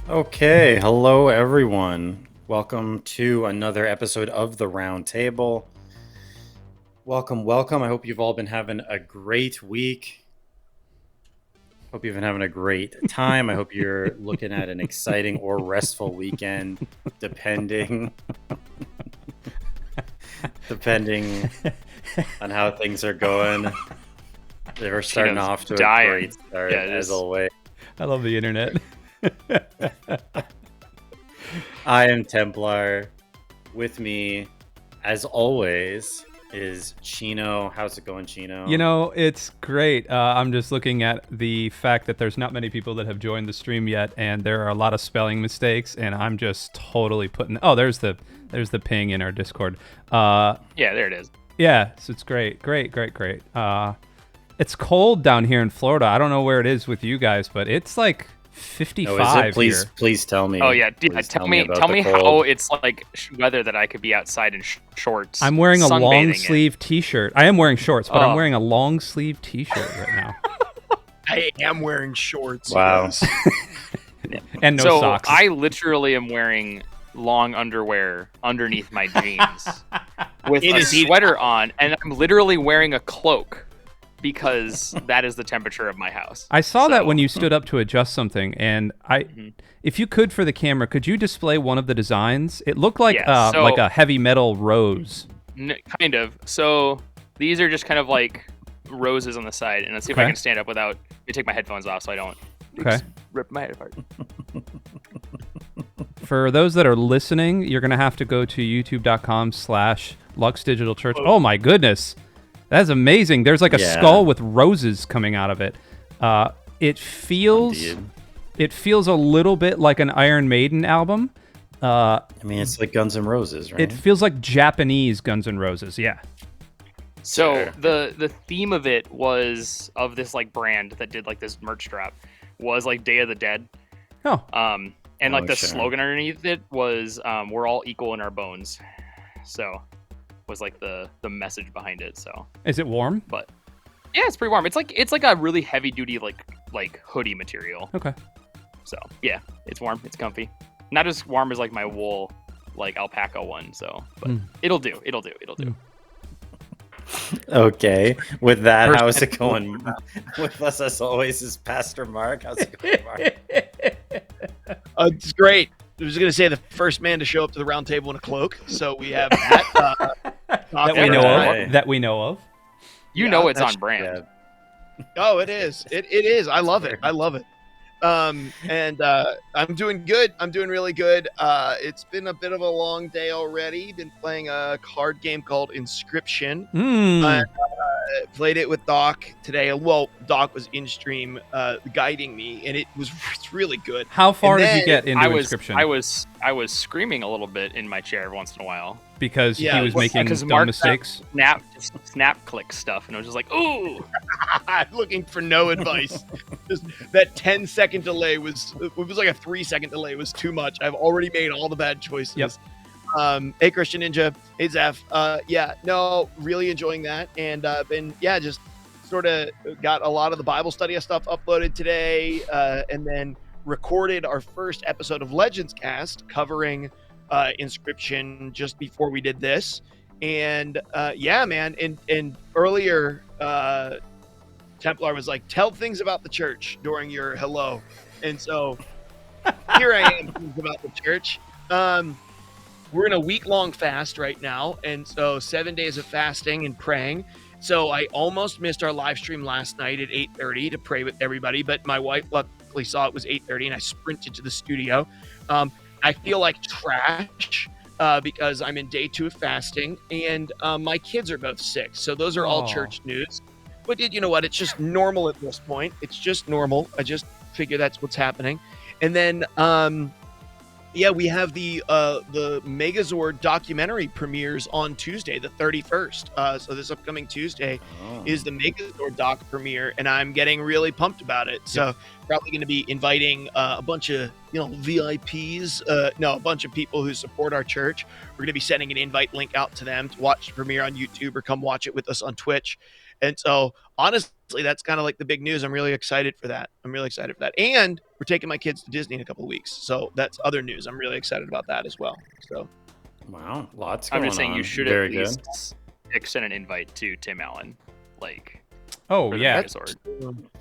Okay, hello everyone. Welcome to another episode of the Roundtable. Welcome. I hope you've all been having a great week. Hope you've been having a great time. I hope you're looking at an exciting or restful weekend, depending depending on how things are going. They're starting Chino's off to dying. a great start, Yeah, as always. I love the internet. I am Templar. With me, as always, is Chino. How's it going, Chino? You know, it's great. I'm just looking at the fact that there's not many people that have joined the stream yet, and there are a lot of spelling mistakes, and I'm just totally putting. Oh, there's the ping in our Discord. Yeah, there it is. Yeah, so it's great. It's cold down here in Florida. I don't know where it is with you guys, but it's like 55 Please, here. please tell me. Oh yeah, Please tell me how it's like weather that I could be outside in shorts. I'm wearing a long sunbathing sleeve T-shirt. I am wearing shorts, but I'm Oh. wearing a long sleeve T-shirt right now, I am wearing shorts. Wow. Yes. and no so socks. I literally am wearing long underwear underneath my jeans with It a is heat- sweater on, and I'm literally wearing a cloak because that is the temperature of my house. I saw that So- when you stood up to adjust something, and Mhm. if you could for the camera, could you display one of the designs? It looked like Yeah, so- like a heavy metal rose. Kind of. So these are just kind of like roses on the side, and let's see if I Okay. can stand up without. Let me take my headphones off so I don't Okay. rip my head apart. For those that are listening, you're gonna have to go to youtube.com/LuxDigitalChurch. Oh my goodness, that's amazing! There's like a Yeah. skull with roses coming out of it. It feels Indeed. a little bit like an Iron Maiden album. I mean, it's like Guns N' Roses, right? It feels like Japanese Guns N' Roses. Yeah. So Sure. the theme of it was of this like brand that did like this merch drop was like Day of the Dead. Oh. And Oh, like the sure. slogan underneath it was we're all equal in our bones. So was like the message behind it. So Is it warm? but yeah, it's pretty warm. It's like a really heavy duty like hoodie material. Okay. So yeah, it's warm, it's comfy. Not as warm as like my wool like alpaca one, so but Mm. it'll do. Mm. Okay. With that, First- how is it going? With us, as always, is Pastor Mark. How's it going, Mark? It's great. I was going to say the first man to show up to the round table in a cloak. So we have that. That we Yeah, know right. of. That we know of. You Yeah, know it's that's- on brand. Yeah. Oh, it is. It is. I love it. And I'm doing good. I'm doing really good. It's been a bit of a long day already. Been playing a card game called Inscription. Mm. Played it with Doc today. Well, Doc was in stream guiding me, and it's really good. How far And did you then get into I was Inscription? I was screaming a little bit in my chair once in a while. Because Yeah, he was well, making because dumb Mark- mistakes. Snap click stuff, and I was just like, ooh. Looking for no advice. Just that 10-second delay was like a 3-second delay was too much. I've already made all the bad choices. Yep. Hey Christian Ninja, hey Zeph. Really enjoying that, and just sort of got a lot of the Bible study stuff uploaded today, and then recorded our first episode of Legends Cast covering Inscription just before we did this. And man, and earlier Templar was like, tell things about the church during your hello. And so here I am, things about the church. We're in a week-long fast right now, and so 7 days of fasting and praying. So I almost missed our live stream last night at 8:30 to pray with everybody, but my wife luckily saw it was 8:30, and I sprinted to the studio. I feel like trash because I'm in day 2 of fasting, and my kids are both sick. So those are all Aw. church news. But you know what? It's just normal at this point. It's just normal. I just figure that's what's happening. And then we have the Megazord documentary premieres on Tuesday, the 31st. So this upcoming Tuesday Oh. is the Megazord doc premiere, and I'm getting really pumped about it. So probably going to be inviting a bunch of VIPs, a bunch of people who support our church. We're going to be sending an invite link out to them to watch the premiere on YouTube or come watch it with us on Twitch. And so honestly, that's kind of like the big news. I'm really excited for that. And we're taking my kids to Disney in a couple of weeks. So that's other news. I'm really excited about that as well. So Wow, lots going on. I'm just saying you should Very at good. least extend an invite to Tim Allen, like. Oh, for the yeah. Megazord.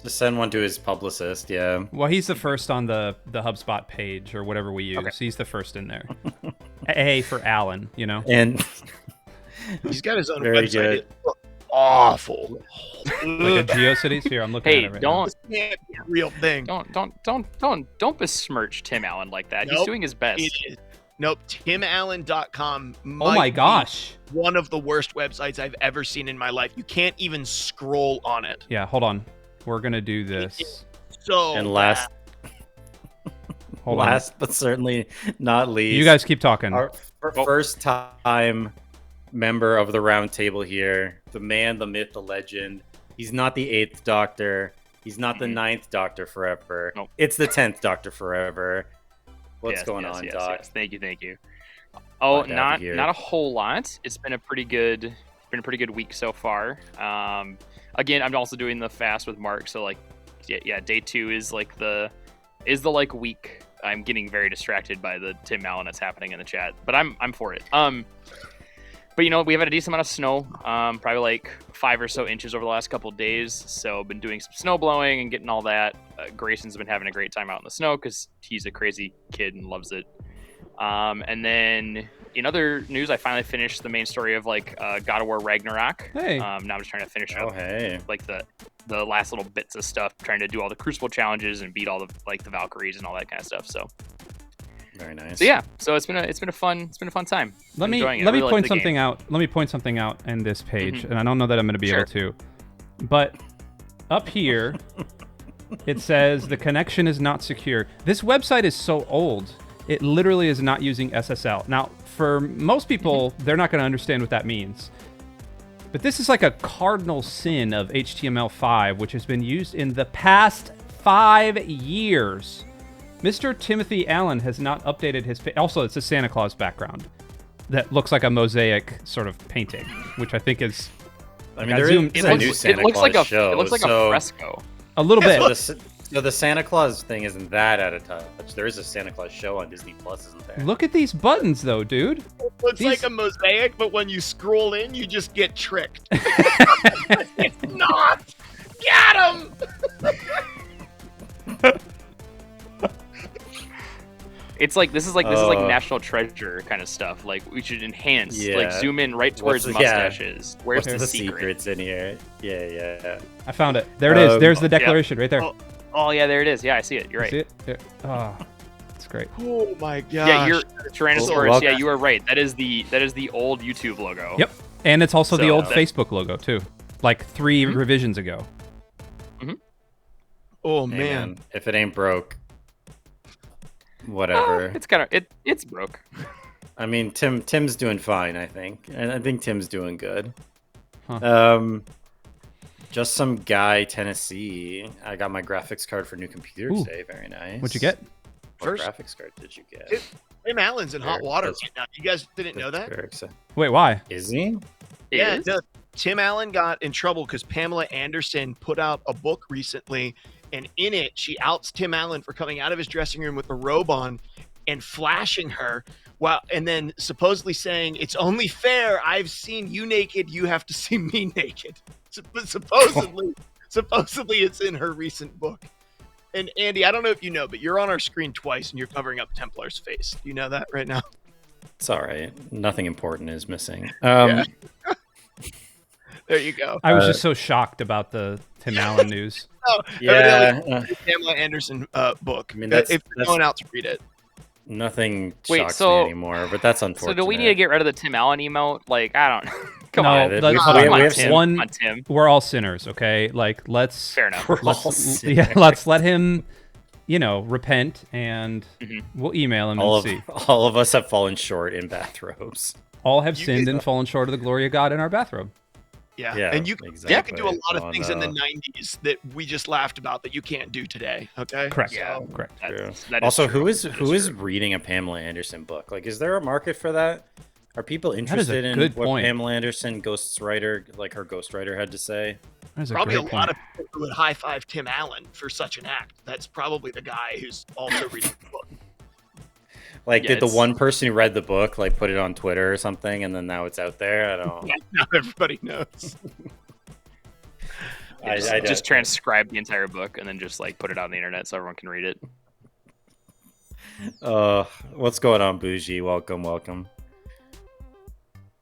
Just send one to his publicist. Yeah. Well, he's the first on the HubSpot page or whatever we use. Okay. He's the first in there. A for Alan, you know. And he's got his own Very website. good. It looks awful. Like a GeoCities. Here, I'm looking at Hey, it right don't This can't be a real thing. don't besmirch Tim Allen like that. He's Nope. doing his best. It is. Nope. TimAllen.com. now. Oh my gosh. One of the worst websites I've ever seen in my life. You can't even scroll on it. Yeah, hold on. We're gonna do this. So and last Hold on. last but certainly not least, You guys keep talking. our first time member of the Roundtable here, the man, the myth, the legend. He's not the 8th Doctor. He's not the 9th Doctor forever. Nope. It's the 10th Doctor forever. What's Yes, going yes, on, yes, Doc? yes. Thank you. Oh, Glad to have you here. not a whole lot. It's been a pretty good week so far. Again, I'm also doing the fast with Mark, so like, yeah, day 2 is the week. I'm getting very distracted by the Tim Allen that's happening in the chat, but I'm for it. But we've had a decent amount of snow, probably like 5 or so inches over the last couple of days. So been doing some snow blowing and getting all that. Grayson's been having a great time out in the snow because he's a crazy kid and loves it. And then in other news, I finally finished the main story of God of War Ragnarok. Hey. Now I'm just trying to finish Oh, up hey. like the last little bits of stuff, trying to do all the Crucible challenges and beat all the the Valkyries and all that kind of stuff. So Very nice. yeah, so it's been a fun time. Let me Enjoying it. let me Really like point the something game. out. Let me point something out in this page, Mhm. and I don't know that I'm going to be Sure. able to. But up here, it says the connection is not secure. This website is so old; it literally is not using SSL. Now, for most people, they're not going to understand what that means. But this is like a cardinal sin of HTML5, which has been used in the past 5 years. Mr. Timothy Allen has not updated his... Also, it's a Santa Claus background that looks like a mosaic sort of painting, which I think is I mean, I there zoomed- is it a looks- new Santa it looks Claus like show. it looks like so, a fresco. a little bit. So the Santa Claus thing isn't that out of touch. There is a Santa Claus show on Disney Plus, isn't there? Look at these buttons, though, dude. Looks These- like a mosaic, but when you scroll in, you just get tricked. It's not. Got him. It's like this is like National Treasure kind of stuff. Like we should enhance, Yeah. like zoom in right towards What's the- yeah. mustaches. Where's What's the secret? secrets in here? Yeah. I found it. There it is. There's the yeah. declaration right there. Oh yeah, there it is. Yeah, I see it. You're right. See it? There. Oh, it's great. Oh my gosh. Yeah, you're Tyrannosaurus. Well, Yeah, you are right. That is the old YouTube logo. Yep. And it's also the So, old that- Facebook logo, too. Like 3 revisions ago. Oh Hey, man. if it ain't broke, whatever. It's kind of it's broke. I mean, Tim's doing fine, I think, and I think Tim's doing good. Huh. Just some guy, Tennessee. I got my graphics card for new computer Ooh. today. Very nice. What'd you get? What First- graphics card did you get? Tim Allen's in hot water That's- right now. You guys didn't know that? Very excited. Wait, why? Is he? Yeah, Is? no, Tim Allen got in trouble because Pamela Anderson put out a book recently, and in it, she outs Tim Allen for coming out of his dressing room with a robe on and flashing her, and then supposedly saying, "It's only fair. I've seen you naked. You have to see me naked." Supposedly, it's in her recent book. And Andy, I don't know if you know, but you're on our screen twice, and you're covering up Templar's face. Do you know that right now? It's all right. Nothing important is missing. Yeah. There you go. I was just so shocked about the Tim Allen news. Oh, Yeah. evidently, Pamela Anderson book. I mean, that's- if you're going out to read it. Nothing Wait, shocks so- me anymore, but that's unfortunate. So do we need to get rid of the Tim Allen emote? Like I don't. Come No, on. Yeah, let's- we- hold we- on. we have Tim. one- Come on, Tim. We're all sinners, okay? Like, let's Fair enough. We're all let's sinners. let's let him, repent, and Mhm. we'll email him all and of see. all of us have fallen short in bathrobes. All have You sinned could- and fallen short of the glory of God in our bathrobe. Yeah. Yeah, And you can exactly. do a lot of Oh, things in the no. 90s that we just laughed about that you can't do today. Okay. Correct. Yeah. Correct. That True. is Also, true. who is That who is true. reading a Pamela Anderson book? Like, is there a market for that? Are people is a interested in good what point. Pamela Anderson, ghostwriter, like her ghostwriter, had to say? That's Probably a great lot point. of people who would high five Tim Allen for such an act. That's probably the guy who's also reading the book. Like, Yeah, did the it's- one person who read the book like put it on Twitter or something, and then now it's out there? I don't. Now everybody knows. just transcribe the entire book and then just like put it on the internet so everyone can read it. What's going on, Bougie? Welcome.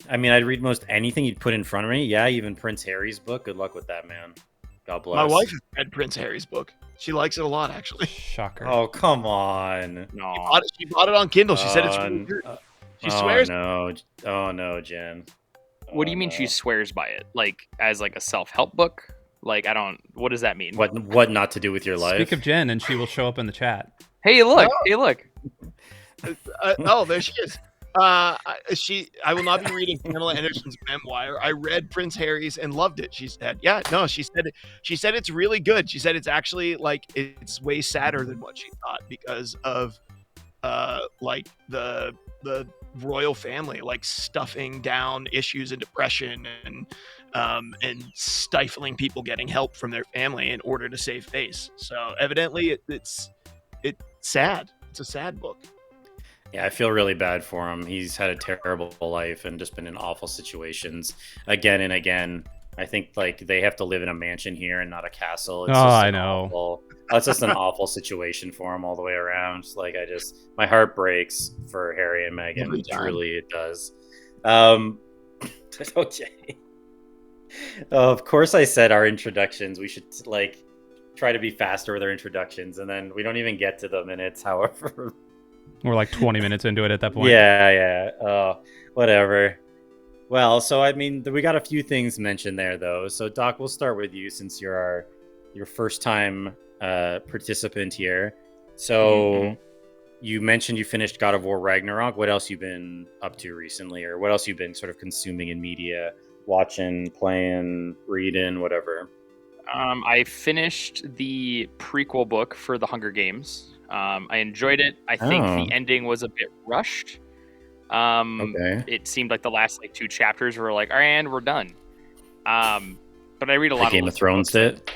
I mean, I'd read most anything you'd put in front of me. Yeah, even Prince Harry's book. Good luck with that, man. God bless. My wife has read Prince Harry's book. She likes it a lot, actually. Shocker. Oh, come on. No, She bought it on Kindle. She said it's really good. She swears. No. Oh no, Jen. what do you mean no. she swears by it? Like as like a self-help book? Like I don't. What does that mean? What not to do with your life? Speak of Jen, and she will show up in the chat. Hey, look! Oh. Hey, look! Oh, there she is. I will not be reading Pamela Anderson's memoir. I read Prince Harry's and loved it. She said, "Yeah, no." She said it's really good. She said it's actually like it's way sadder than what she thought because of like the royal family like stuffing down issues and depression and stifling people getting help from their family in order to save face. So evidently it's sad. It's a sad book. Yeah, I feel really bad for him. He's had a terrible life and just been in awful situations again and again. I think like they have to live in a mansion here and not a castle. It's I know. It's just an awful situation for him all the way around. Like my heart breaks for Harry and Meghan. Every time. Truly, it does. Okay. Of course, I said our introductions. We should like try to be faster with our introductions, and then we don't even get to the minutes. However, We're like 20 minutes into it at that point. yeah. Whatever. Well, so I mean, we got a few things mentioned there, though. So, Doc, we'll start with you since you're your first time participant here. So, you mentioned you finished God of War Ragnarok. What else you been up to recently, or what else you've been sort of consuming in media, watching, playing, reading, whatever? I finished the prequel book for the Hunger Games. I enjoyed it. I think the ending was a bit rushed. Okay. It seemed like the last like 2 chapters were like, all right, and we're done. But I read a lot Like of Game of Thrones did.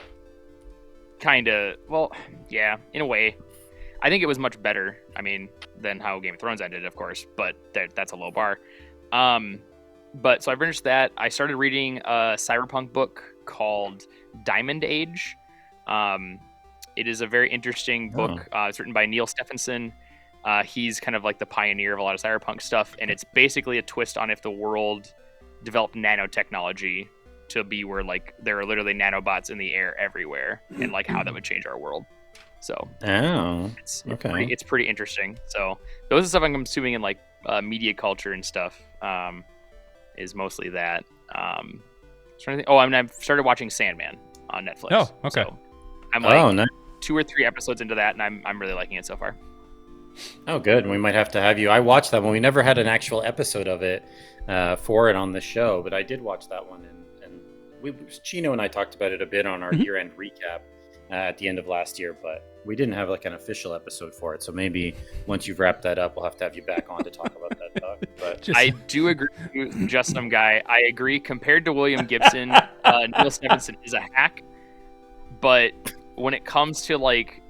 Kind of. Well, yeah, in a way. I think it was much better. I mean, than how Game of Thrones ended, of course. But that's a low bar. But so I finished that. I started reading a cyberpunk book called Diamond Age. It is a very interesting book. It's written by Neil Stephenson. He's kind of like the pioneer of a lot of cyberpunk stuff, and it's basically a twist on if the world developed nanotechnology to be where like there are literally nanobots in the air everywhere, and like how that would change our world. So it's pretty interesting. So those are stuff I'm consuming in like media culture and stuff. Is mostly that. Trying to think. Oh, I mean, I've started watching Sandman on Netflix. Oh, okay. So I'm like nice. 2 or 3 episodes into that, and I'm really liking it so far. Oh, good. We might have to have you. I watched that one. We never had an actual episode of it for it on the show, but I did watch that one, and Chino and I talked about it a bit on our year-end recap at the end of last year, but we didn't have like an official episode for it. So maybe once you've wrapped that up, we'll have to have you back on to talk about that, Doc. But I do agree with you, Just Some Guy. I agree. Compared to William Gibson, Neil Stephenson is a hack, but when it comes to like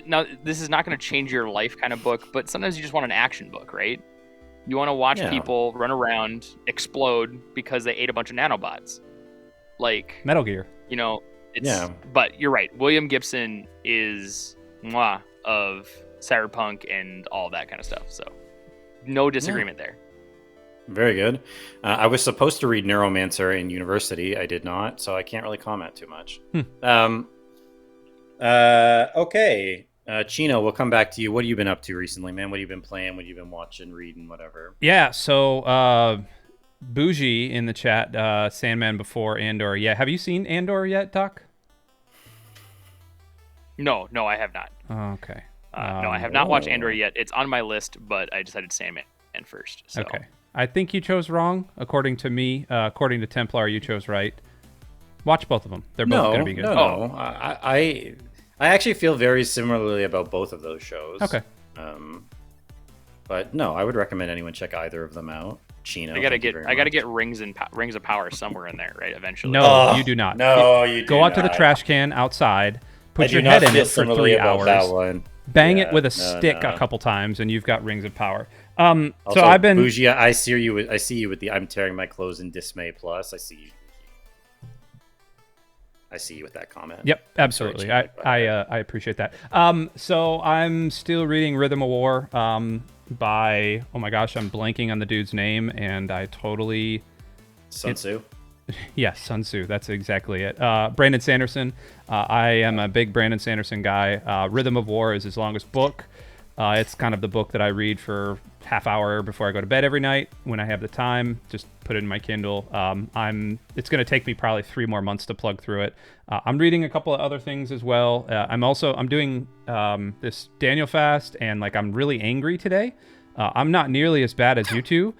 now, this is not going to change your life kind of book, but sometimes you just want an action book, right? You want to watch people run around, explode because they ate a bunch of nanobots. Like Metal Gear. You know, but you're right. William Gibson is of cyberpunk and all that kind of stuff. So no disagreement there. Very good. I was supposed to read Neuromancer in university. I did not, so I can't really comment too much. Okay. Chino, we'll come back to you. What have you been up to recently, man? What have you been playing? What have you been watching, reading, whatever? Yeah, so Bougie in the chat, Sandman before Andor. Yeah, have you seen Andor yet, Doc? No, I have not. Oh, okay. No, I have not watched Andor yet. It's on my list, but I decided Sandman first. So. Okay. I think you chose wrong, according to me. According to Templar, you chose right. Watch both of them. They're both going to be good. No. I actually feel very similarly about both of those shows. Okay. But no, I would recommend anyone check either of them out. Chino. I gotta thank you get very I gotta much. get rings of power somewhere in there, right? Eventually. No, Oh, you do not. No, you do Go out to the not. trash can outside, I put do your not head in feel it for similarly 3 about hours, that one. bang it Yeah, with a no, stick no. a couple times, and you've got rings of power. Also, So I've been Bougie, I see you with the I'm tearing my clothes in dismay plus. I see you with that comment. Yep, absolutely. I appreciate that. So I'm still reading Rhythm of War by, oh my gosh, I'm blanking on the dude's name, and I totally... Sun Tzu. Yes, Sun Tzu. That's exactly it. Brandon Sanderson. I am a big Brandon Sanderson guy. Rhythm of War is his longest book. It's kind of the book that I read for half hour before I go to bed every night when I have the time. Just put it in my Kindle. It's going to take me probably 3 more months to plug through it. I'm reading a couple of other things as well. I'm doing this Daniel fast, and like I'm really angry today. I'm not nearly as bad as you two.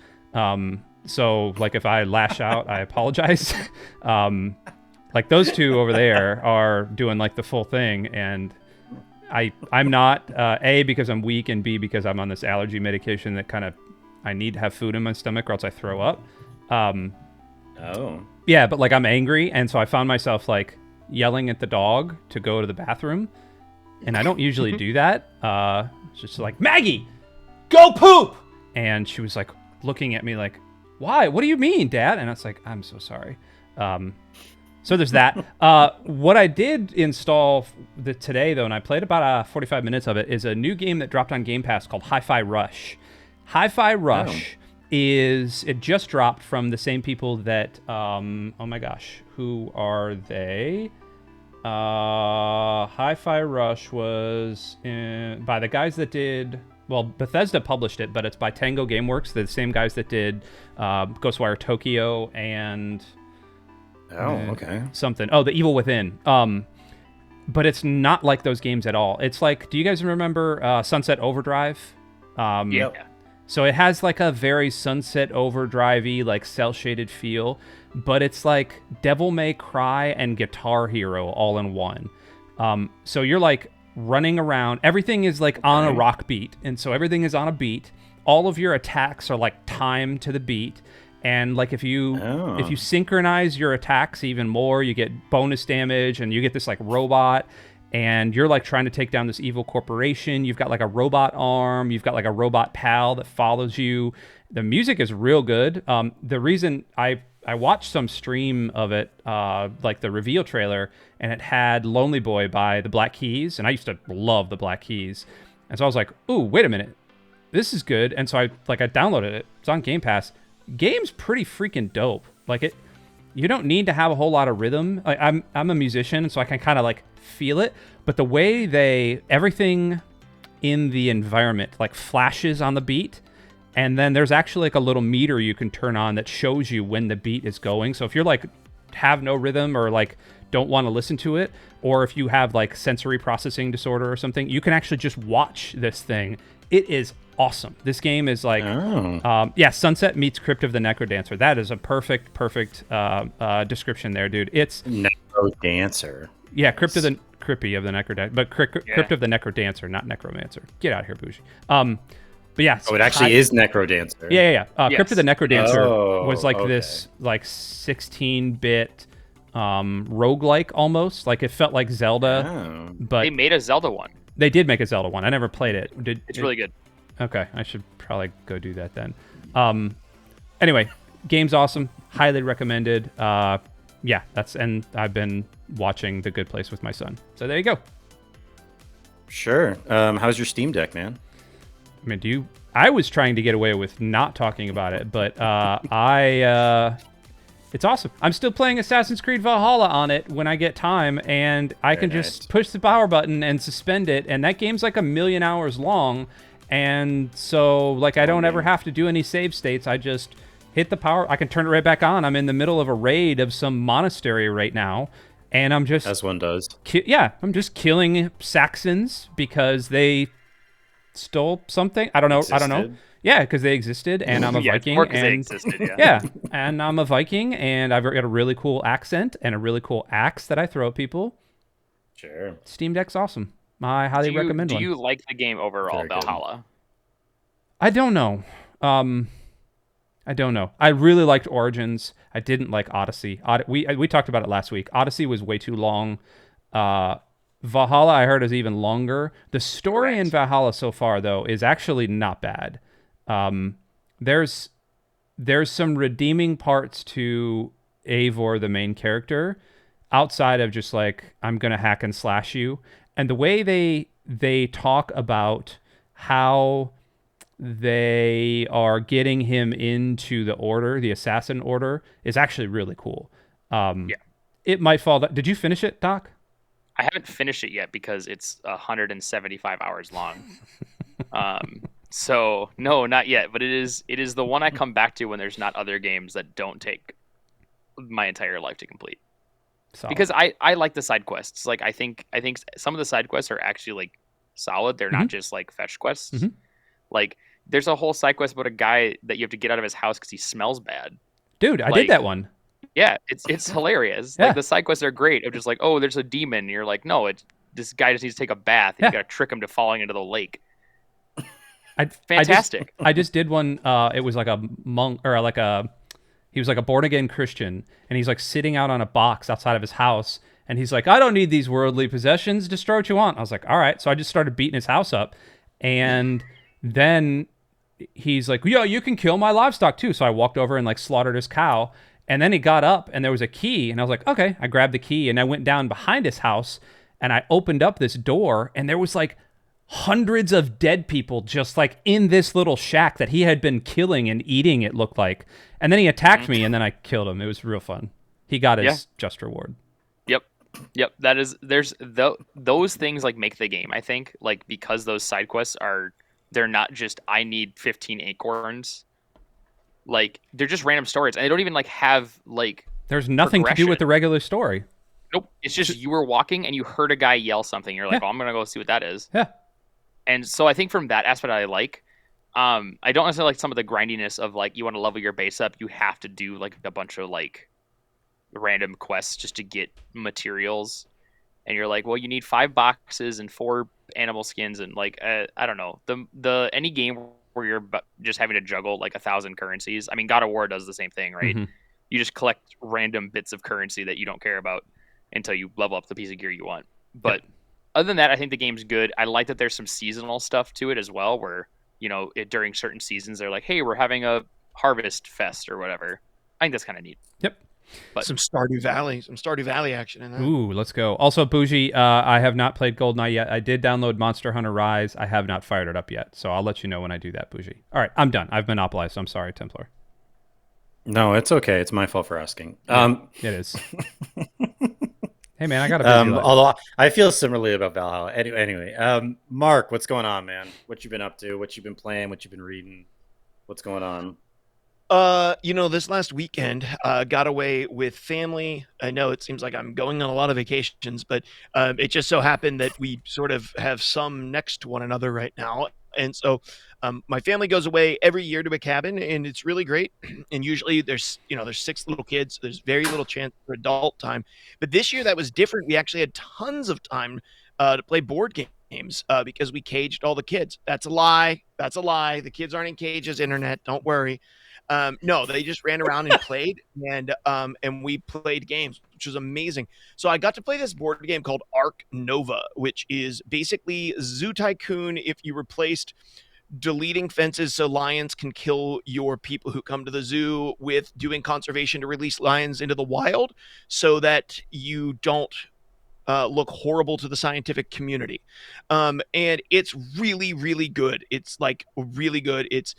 So like if I lash out, I apologize. Like those two over there are doing like the full thing, and I'm not, A, because I'm weak, and B, because I'm on this allergy medication that kind of, I need to have food in my stomach or else I throw up. Oh. Yeah, but like I'm angry, and so I found myself like yelling at the dog to go to the bathroom, and I don't usually do that. It's just like, Maggie, go poop! And she was like looking at me like, why? What do you mean, Dad? And I was like, I'm so sorry. So there's that. What I did install today, though, and I played about 45 minutes of it, is a new game that dropped on Game Pass called Hi-Fi Rush. Hi-Fi Rush it just dropped from the same people that, oh my gosh, who are they? Hi-Fi Rush was by the guys that did... Well, Bethesda published it, but it's by Tango Gameworks, the same guys that did Ghostwire Tokyo and... Oh, okay. Something. Oh, The Evil Within. But it's not like those games at all. It's like, do you guys remember Sunset Overdrive? Yeah. So it has like a very Sunset Overdrive-y, like cel-shaded feel, but it's like Devil May Cry and Guitar Hero all in one. So you're like running around. Everything is like on a rock beat, and so everything is on a beat. All of your attacks are like timed to the beat. And like if you synchronize your attacks even more, you get bonus damage, and you get this like robot, and you're like trying to take down this evil corporation. You've got like a robot arm, you've got like a robot pal that follows you. The music is real good. The reason I watched some stream of it, like the reveal trailer, and it had Lonely Boy by the Black Keys, and I used to love the Black Keys. And so I was like, ooh, wait a minute, this is good. And so I downloaded it. It's on Game Pass. Game's pretty freaking dope. Like it, you don't need to have a whole lot of rhythm. Like I'm a musician, so I can kind of like feel it. But the way everything in the environment like flashes on the beat, and then there's actually like a little meter you can turn on that shows you when the beat is going. So if you're like have no rhythm or like don't want to listen to it, or if you have like sensory processing disorder or something, you can actually just watch this thing. It is awesome. This game is like, Sunset meets Crypt of the Necrodancer. That is a perfect description there, dude. It's Necrodancer. Yeah, Crypt of the Necrodancer, but Crypt of the Necrodancer, not Necromancer. Get out of here, Bougie. But yeah. It actually is Necrodancer. Yeah. Crypt of the Necrodancer was like okay. this like 16-bit roguelike almost. Like it felt like Zelda, but They made a Zelda one. they did make a Zelda one. I never played it. It's really good. Okay, I should probably go do that then. Anyway, game's awesome. Highly recommended. Yeah, and I've been watching The Good Place with my son. So there you go. Sure. How's your Steam Deck, man? I mean, I was trying to get away with not talking about it, but it's awesome. I'm still playing Assassin's Creed Valhalla on it when I get time, and I can just push the power button and suspend it, and that game's like 1,000,000 hours long, and so like I don't ever have to do any save states. I just hit the power. I can turn it right back on. I'm in the middle of a raid of some monastery right now, and I'm just... As one does. I'm just killing Saxons because they stole something. I don't know. Yeah, because they existed, and I'm a Viking. Or because they existed, yeah. Yeah, and I'm a Viking, and I've got a really cool accent and a really cool axe that I throw at people. Sure. Steam Deck's awesome. I highly recommend Do one. you like the game overall, Very good. Valhalla? I don't know. I don't know. I really liked Origins. I didn't like Odyssey. We talked about it last week. Odyssey was way too long. Valhalla, I heard, is even longer. The story in Valhalla so far, though, is actually not bad. There's some redeeming parts to Eivor, the main character, outside of just like, I'm gonna hack and slash you. And the way they talk about how they are getting him into the order, the assassin order, is actually really cool. It might fall. Did you finish it, Doc? I haven't finished it yet because it's 175 hours long. So no, not yet. But it is the one I come back to when there's not other games that don't take my entire life to complete. Solid. Because I like the side quests. Like I think some of the side quests are actually like solid. They're not just like fetch quests. Like there's a whole side quest about a guy that you have to get out of his house because he smells bad. Dude, I did that one. Yeah, it's hilarious. Yeah. Like the side quests are great. Of just like, oh, there's a demon. And you're like, no, this guy just needs to take a bath. And you got to trick him to falling into the lake. Fantastic. I just did one. It was like a monk or he was like a born again Christian, and he's like sitting out on a box outside of his house, and he's like, I don't need these worldly possessions. Destroy what you want. I was like, all right. So I just started beating his house up, and then he's like, yeah, you can kill my livestock too. So I walked over and like slaughtered his cow. And then he got up and there was a key, and I was like, okay. I grabbed the key and I went down behind his house and I opened up this door, and there was like hundreds of dead people just like in this little shack that he had been killing and eating, it looked like. And then he attacked me and then I killed him. It was real fun. He got his just reward. Yep. Those things like make the game, I think, like because those side quests they're not just I need 15 acorns. Like they're just random stories, and they don't even like have like. There's nothing to do with the regular story. Nope, it's just you were walking and you heard a guy yell something. You're like, oh, I'm gonna go see what that is. Yeah. And so I think from that aspect I like. I don't necessarily like some of the grindiness of like you want to level your base up. You have to do like a bunch of like random quests just to get materials, and you're like, well, you need 5 boxes and 4 animal skins, and like I don't know the any game where you're just having to juggle like 1,000 currencies. I mean, God of War does the same thing, right? You just collect random bits of currency that you don't care about until you level up the piece of gear you want. But other than that, I think the game's good. I like that there's some seasonal stuff to it as well, where, you know, during certain seasons, they're like, hey, we're having a harvest fest or whatever. I think that's kind of neat. Yep. But some Stardew Valley action in that. Ooh, let's go. Also, Bougie, I have not played GoldenEye yet. I did download Monster Hunter Rise. I have not fired it up yet, so I'll let you know when I do that, Bougie. All right, I'm done. I've monopolized, so I'm sorry, Templar. No, it's okay. It's my fault for asking. It is. Hey, man, I got a busy life. Although I feel similarly about Valhalla. Anyway, Mark, what's going on, man? What you been up to? What you been playing? What you been reading? What's going on? This last weekend, got away with family. I know it seems like I'm going on a lot of vacations, but it just so happened that we sort of have some next to one another right now. And so my family goes away every year to a cabin, and it's really great. And usually there's 6 little kids. So there's very little chance for adult time. But this year that was different. We actually had tons of time to play board games because we caged all the kids. That's a lie. The kids aren't in cages, internet. Don't worry. No, they just ran around and played, and we played games, which was amazing. So I got to play this board game called Ark Nova, which is basically Zoo Tycoon if you replaced deleting fences so lions can kill your people who come to the zoo with doing conservation to release lions into the wild so that you don't look horrible to the scientific community. And it's really, really good. It's like really good. It's,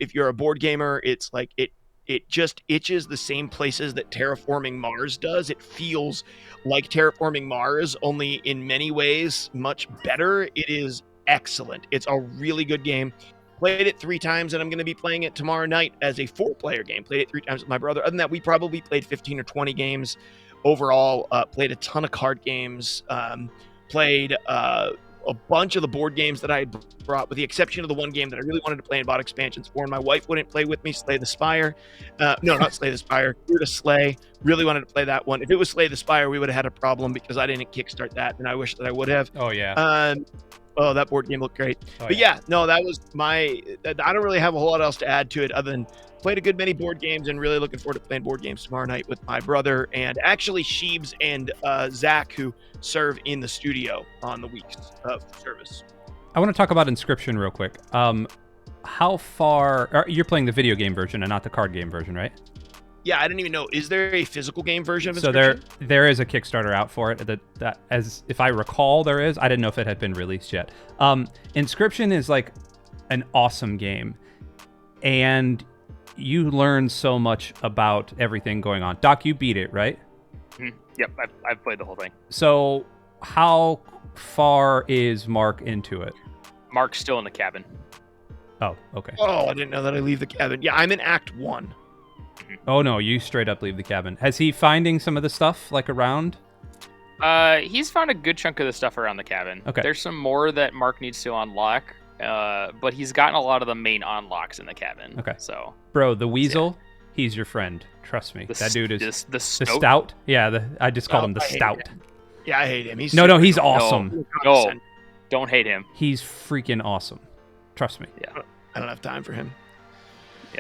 if you're a board gamer, it's like it just itches the same places that Terraforming Mars does. It feels like Terraforming Mars, only in many ways much better. It is excellent. It's a really good game. Played it 3 times, and I'm going to be playing it tomorrow night as a 4-player game. Played it 3 times with my brother. Other than that, we probably played 15 or 20 games overall. Played a ton of card games. Played a bunch of the board games that I had brought, with the exception of the one game that I really wanted to play and bought expansions for, and my wife wouldn't play with me, Slay the Spire. No, not Slay the Spire. Fear to Slay. Really wanted to play that one. If it was Slay the Spire, we would have had a problem because I didn't kickstart that, and I wish that I would have. Oh, yeah. Oh, that board game looked great. Oh, But yeah, no, that was my. I don't really have a whole lot else to add to it other than played a good many board games and really looking forward to playing board games tomorrow night with my brother and actually Sheebs and Zach, who serve in the studio on the weeks of service. I want to talk about Inscription real quick. How far you're playing the video game version and not the card game version, right? Yeah, I didn't even know. Is there a physical game version of So Inscription? there is a Kickstarter out for it. That as if I recall, there is. I didn't know if it had been released yet. Inscription is like an awesome game, and you learn so much about everything going on. Doc, you beat it, right? Yep, I've played the whole thing. So how far is Mark into it? Mark's still in the cabin. Oh, okay. Oh, I didn't know that I leave the cabin. Yeah, I'm in Act 1. Oh no, you straight up leave the cabin. Has he finding some of the stuff like around? He's found a good chunk of the stuff around the cabin. Okay. There's some more that Mark needs to unlock, but he's gotten a lot of the main unlocks in the cabin. Okay. So, Bro, the weasel, he's your friend. Trust me. That dude is the the stoat. stout. Yeah, I just called him the I hate stout. him. Yeah, I hate him. He's No, super he's annoying. awesome. No, don't hate him. He's freaking awesome. Trust me. I don't have time for him.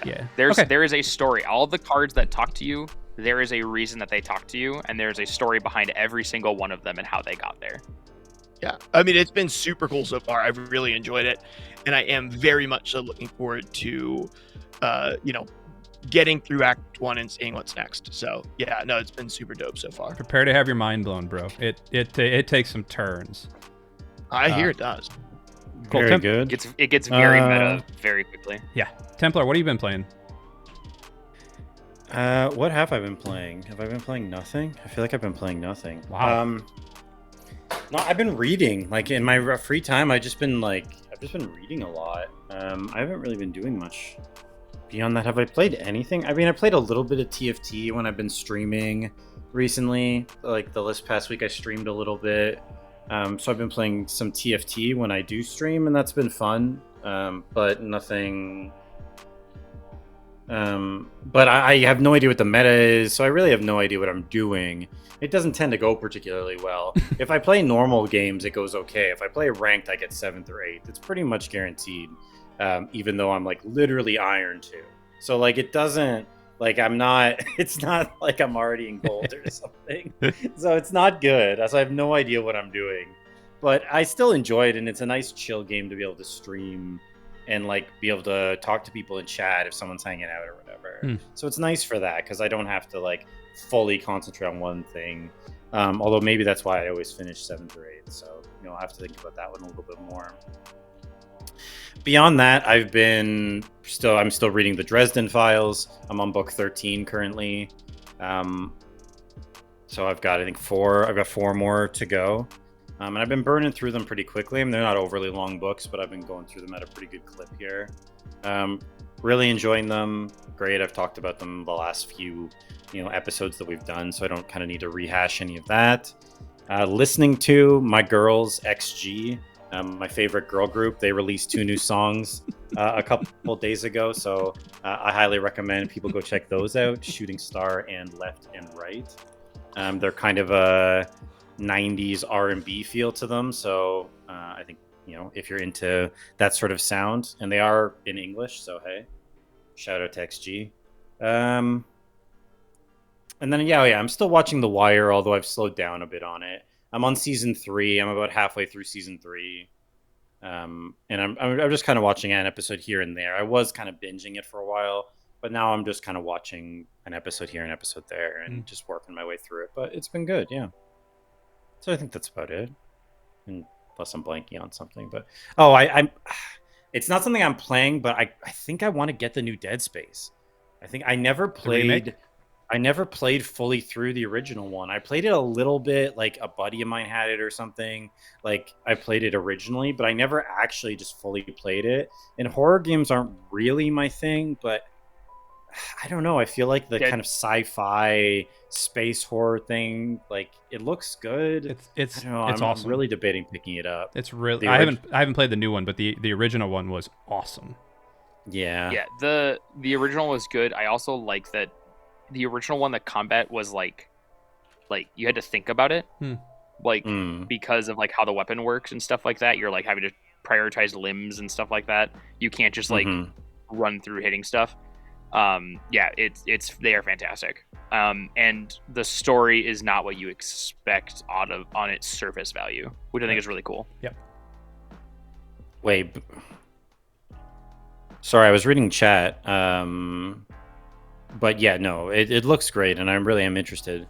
Yeah. There Okay. is a story. All the cards that talk to you, there is a reason that they talk to you, and there's a story behind every single one of them and how they got there. Yeah, I mean, it's been super cool so far. I've really enjoyed it, and I am very much so looking forward to, getting through Act 1 and seeing what's next. So yeah, no, it's been super dope so far. Prepare to have your mind blown, bro. It takes some turns. I hear it does. Cool. Very good. It gets very meta very quickly. Yeah. Templar, what have you been playing? What have I been playing? Have I been playing nothing? I feel like I've been playing nothing. Wow. No, I've been reading. Like in my free time, I've just been reading a lot. I haven't really been doing much. Beyond that, have I played anything? I mean, I played a little bit of TFT when I've been streaming recently. Like this past week, I streamed a little bit. So I've been playing some TFT when I do stream, and that's been fun. But nothing. But I have no idea what the meta is, so I really have no idea what I'm doing. It doesn't tend to go particularly well. If I play normal games, it goes okay. If I play ranked, I get 7th or 8th. It's pretty much guaranteed, even though I'm like literally Iron 2. So like it doesn't, like I'm not, it's not like I'm already in gold or something. So it's not good. So I have no idea what I'm doing. But I still enjoy it, and it's a nice chill game to be able to stream and like be able to talk to people in chat if someone's hanging out or whatever. So it's nice for that because I don't have to like fully concentrate on one thing. Although maybe that's why I always finish 7th or 8th. So I'll have to think about that one a little bit more. Beyond that, I'm still reading the Dresden Files. I'm on book 13 currently. So I've got 4 more to go. And I've been burning through them pretty quickly. I mean, they're not overly long books, but I've been going through them at a pretty good clip here. Really enjoying them. Great. I've talked about them the last few, episodes that we've done, so I don't kind of need to rehash any of that. Listening to my girls, XG, my favorite girl group. They released 2 new songs a couple days ago, so I highly recommend people go check those out. Shooting Star and Left and Right. They're kind of a 90s R&B feel to them, so I think if you're into that sort of sound, and they are in English, so hey, shout out to XG. And then I'm still watching The Wire, although I've slowed down a bit on it. I'm on season 3. I'm about halfway through season 3, and I'm just kind of watching an episode here and there. I was kind of binging it for a while, but now I'm just kind of watching an episode here, an episode there, and just working my way through it. But it's been good, yeah. So I think that's about it. Unless I'm blanking on something. But I'm it's not something I'm playing, but I think I want to get the new Dead Space. I think I never played fully through the original one. I played it a little bit, like a buddy of mine had it or something. Like I played it originally, but I never actually just fully played it. And horror games aren't really my thing, but I don't know. I feel like the kind of sci-fi space horror thing, like it looks good. It's I don't know, it's awesome. I'm really debating picking it up. It's really I haven't played the new one, but the original one was awesome. Yeah. Yeah, the original was good. I also like that the original one, the combat was like you had to think about it. like Mm. because of like how the weapon works and stuff like that. You're like having to prioritize limbs and stuff like that. You can't just like Mhm. run through hitting stuff. Yeah, it's they are fantastic. And the story is not what you expect on its surface value, which I think is really cool. Wait. Sorry, I was reading chat. But yeah, no, it looks great, and I really am interested.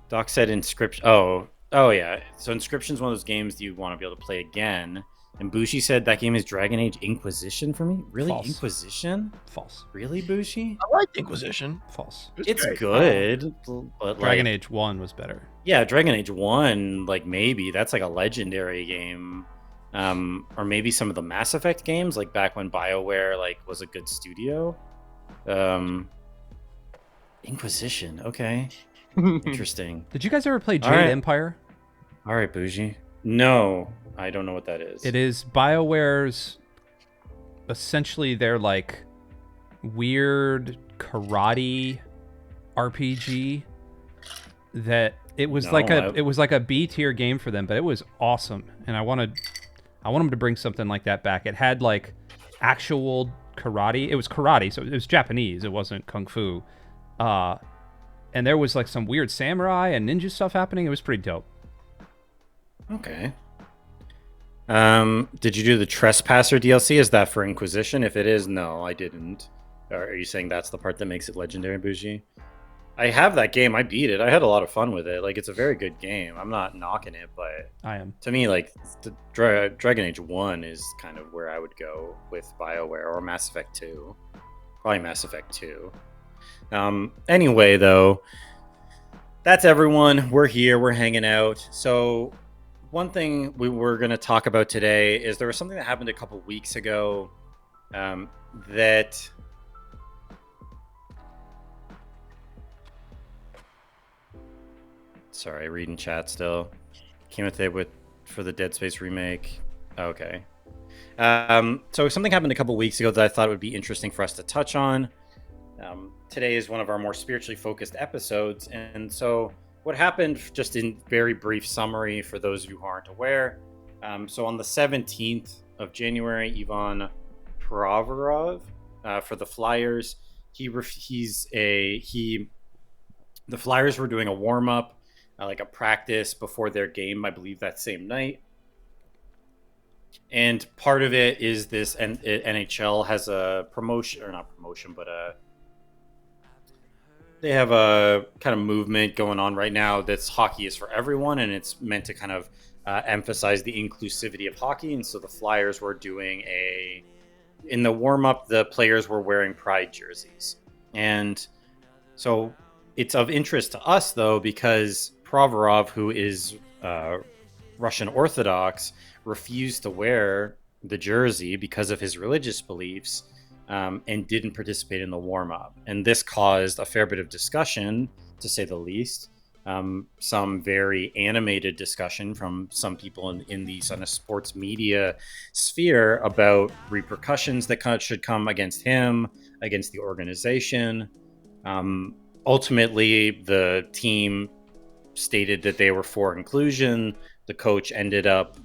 Doc said Inscription. Oh yeah. So Inscription's one of those games that you want to be able to play again. And Bushi said that game is Dragon Age Inquisition for me. Really, False. Inquisition? False. Really, Bushi? I like Inquisition. False. It's great. good, but Dragon like, Age 1 was better. yeah, Dragon Age 1, like maybe that's like a legendary game. Or maybe some of the Mass Effect games, like back when BioWare like was a good studio. Inquisition, okay. Interesting. Did you guys ever play Jade All right. Empire? All right, Bougie. No, I don't know what that is. It is BioWare's essentially their like weird karate RPG that it was No, it was like a B tier game for them, but it was awesome. And I want them to bring something like that back. It had like actual karate. It was karate, so it was Japanese. It wasn't kung fu. And there was like some weird samurai and ninja stuff happening. It was pretty dope. Okay. Did you do the Trespasser DLC? Is that for Inquisition? If it is, no, I didn't. Or are you saying that's the part that makes it legendary, Bougie? I have that game. I beat it. I had a lot of fun with it. Like, it's a very good game. I'm not knocking it, but I am. to me, like, the Dragon Age 1 is kind of where I would go with BioWare, or Mass Effect 2. Probably Mass Effect 2. Anyway, though, that's everyone. We're here. We're hanging out. So one thing we were going to talk about today is there was something that happened a couple weeks ago that... Sorry, reading chat still. Came with it for the Dead Space remake. Okay. So something happened a couple weeks ago that I thought would be interesting for us to touch on. Today is one of our more spiritually focused episodes. And so what happened, just in very brief summary for those of you who aren't aware. So on the 17th of January, Ivan Provorov for the Flyers, the Flyers were doing a warm-up, like a practice before their game, I believe that same night. And part of it is this, and NHL has a promotion, or not promotion, but they have a kind of movement going on right now that's hockey is for everyone, and it's meant to kind of emphasize the inclusivity of hockey. And so the Flyers were doing in the warm-up, the players were wearing pride jerseys. And so it's of interest to us, though, because Provorov, who is Russian Orthodox, refused to wear the jersey because of his religious beliefs, and didn't participate in the warm-up. And this caused a fair bit of discussion, to say the least. Some very animated discussion from some people in the kind of sports media sphere about repercussions that should come against him, against the organization. Ultimately, the team stated that they were for inclusion. The coach ended up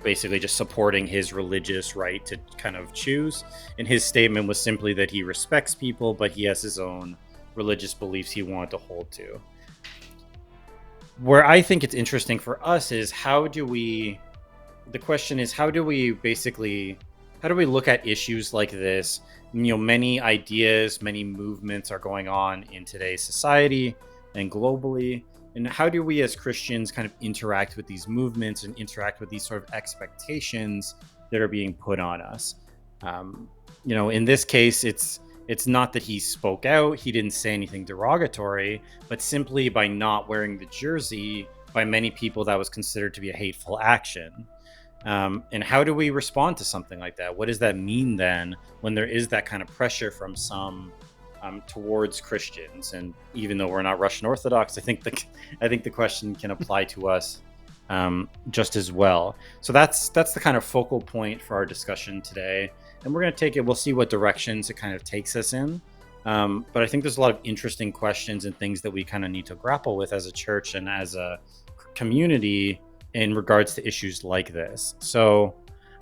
basically just supporting his religious right to kind of choose. And his statement was simply that he respects people, but he has his own religious beliefs he wanted to hold to. Where I think it's interesting for us is how do we look at issues like this? Many ideas, many movements are going on in today's society and globally. And how do we as Christians kind of interact with these movements and interact with these sort of expectations that are being put on us? In this case, it's not that he spoke out, he didn't say anything derogatory, but simply by not wearing the jersey, by many people that was considered to be a hateful action. And how do we respond to something like that? What does that mean then when there is that kind of pressure from some towards Christians? And even though we're not Russian Orthodox, I think the question can apply to us just as well. So that's the kind of focal point for our discussion today. And we're going to take it, we'll see what directions it kind of takes us in. But I think there's a lot of interesting questions and things that we kind of need to grapple with as a church and as a community in regards to issues like this. So,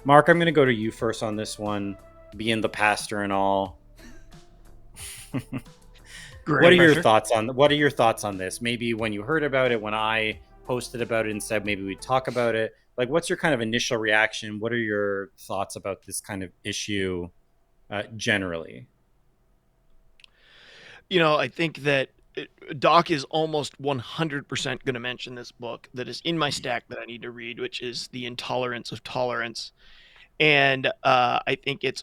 Mark, I'm going to go to you first on this one, being the pastor and all. What are your thoughts on this? Maybe when you heard about it, when I posted about it and said maybe we'd talk about it, like what's your kind of initial reaction? What are your thoughts about this kind of issue generally? I think that Doc is almost 100% going to mention this book that is in my stack that I need to read, which is The Intolerance of Tolerance. And I think it's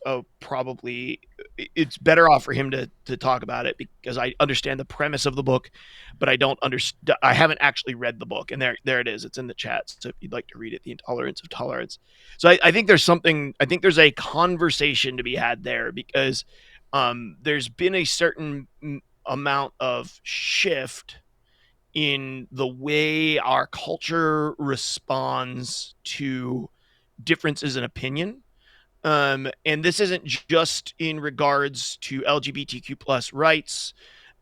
better off for him to talk about it, because I understand the premise of the book, but I haven't actually read the book. And there it is. It's in the chat. So if you'd like to read it, The Intolerance of Tolerance. So I think there's a conversation to be had there, because there's been a certain amount of shift in the way our culture responds to differences in opinion. And this isn't just in regards to LGBTQ plus rights.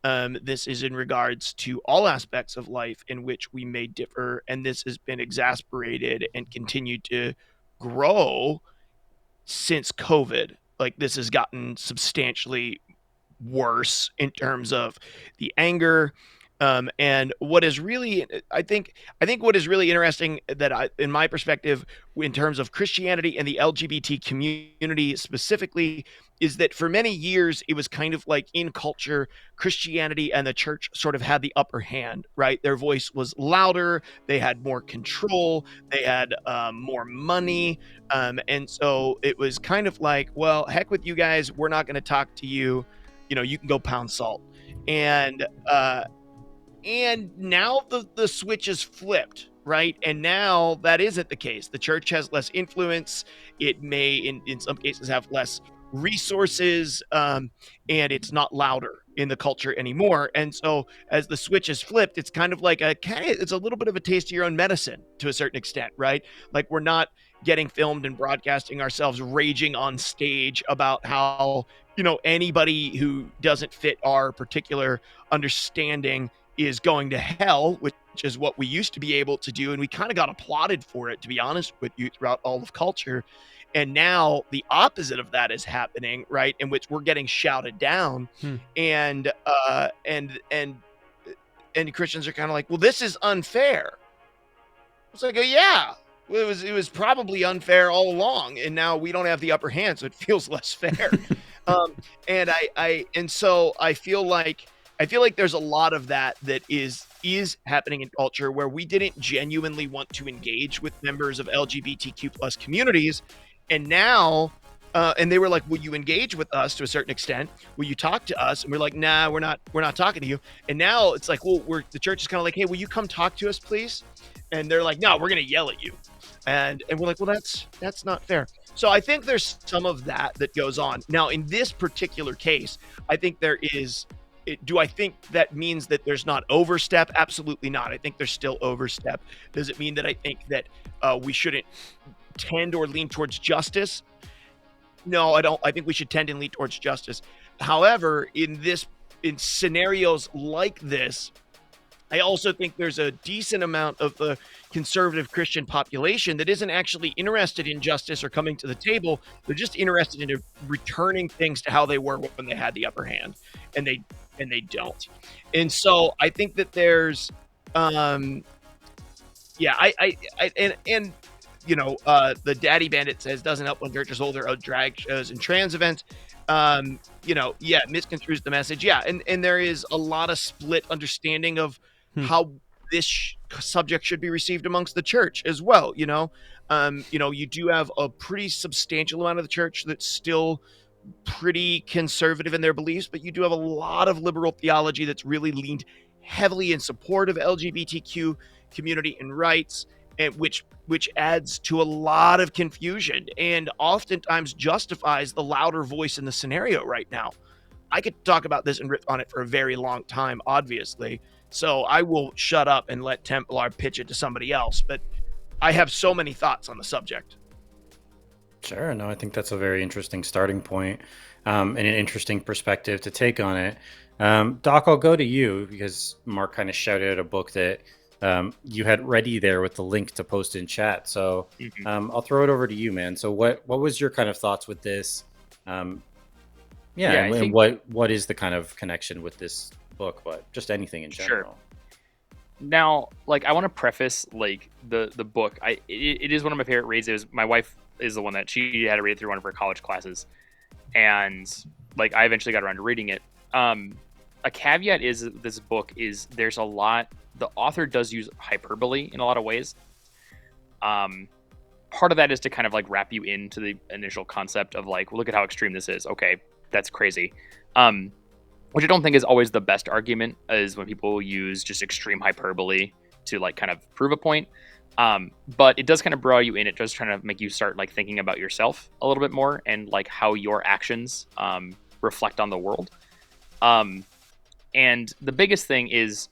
This is in regards to all aspects of life in which we may differ. And this has been exasperated and continued to grow since COVID. Like, this has gotten substantially worse in terms of the anger. And what is really, I think what is really interesting in my perspective, in terms of Christianity and the LGBT community specifically, is that for many years it was kind of like, in culture, Christianity and the church sort of had the upper hand, right? Their voice was louder, they had more control, they had more money, and so it was kind of like, well, heck with you guys, we're not going to talk to you. You can go pound salt. And now the switch is flipped, right? And now that isn't the case. The church has less influence. It may, in some cases, have less resources, and it's not louder in the culture anymore. And so as the switch is flipped, it's kind of like it's a little bit of a taste of your own medicine to a certain extent, right? Like, we're not getting filmed and broadcasting ourselves raging on stage about how, anybody who doesn't fit our particular understanding is going to hell, which is what we used to be able to do. And we kind of got applauded for it, to be honest with you, throughout all of culture. And now the opposite of that is happening, right? In which we're getting shouted down. And Christians are kind of like, well, this is unfair. It's like, yeah, it was probably unfair all along, and now we don't have the upper hand, so it feels less fair. So I feel like there's a lot of that is happening in culture, where we didn't genuinely want to engage with members of LGBTQ plus communities, and now and they were like, will you engage with us to a certain extent? Will you talk to us? And we're like, nah, we're not talking to you. And now it's like, well, the church is kind of like, hey, will you come talk to us, please? And they're like, no, we're going to yell at you. And we're like, well, that's not fair. So I think there's some of that goes on. Now, in this particular case, I think there is. Do I think that means that there's not overstep? Absolutely not. I think there's still overstep. Does it mean that I think that we shouldn't tend or lean towards justice? No, I don't. I think we should tend and lean towards justice. However, in scenarios like this, I also think there's a decent amount of the conservative Christian population that isn't actually interested in justice or coming to the table. They're just interested in returning things to how they were when they had the upper hand, and they don't. And so I think that there's, the Daddy Bandit says, doesn't help when churches hold their own drag shows and trans events. Misconstrues the message. Yeah, and there is a lot of split understanding of how this subject should be received amongst the church as well. You do have a pretty substantial amount of the church that's still pretty conservative in their beliefs, but you do have a lot of liberal theology that's really leaned heavily in support of LGBTQ community and rights, and which adds to a lot of confusion and oftentimes justifies the louder voice in the scenario right now. I could talk about this and rip on it for a very long time, obviously. So I will shut up and let Templar pitch it to somebody else. But I have so many thoughts on the subject. Sure. No, I think that's a very interesting starting point, and an interesting perspective to take on it. Doc, I'll go to you because Mark kind of shouted out a book that you had ready there with the link to post in chat. So Mhm. I'll throw it over to you, man. So what was your kind of thoughts with this? Yeah, Yeah, and, I and think what is the kind of connection with this book, but just anything in sure. general? Now, like, I want to preface like the book. It is one of my favorite reads. It was my wife is the one that she had to read through one of her college classes, and like I eventually got around to reading it. A caveat is this book is there's a lot. The author does use hyperbole in a lot of ways. Um, Part of that is to kind of like wrap you into the initial concept of like, well, look at how extreme this is. Okay, that's crazy. Um, which I don't think is always the best argument, is when people use just extreme hyperbole to like kind of prove a point. But it does kind of draw you in. It does try to make you start like thinking about yourself a little bit more and like how your actions reflect on the world. Um, and the biggest thing is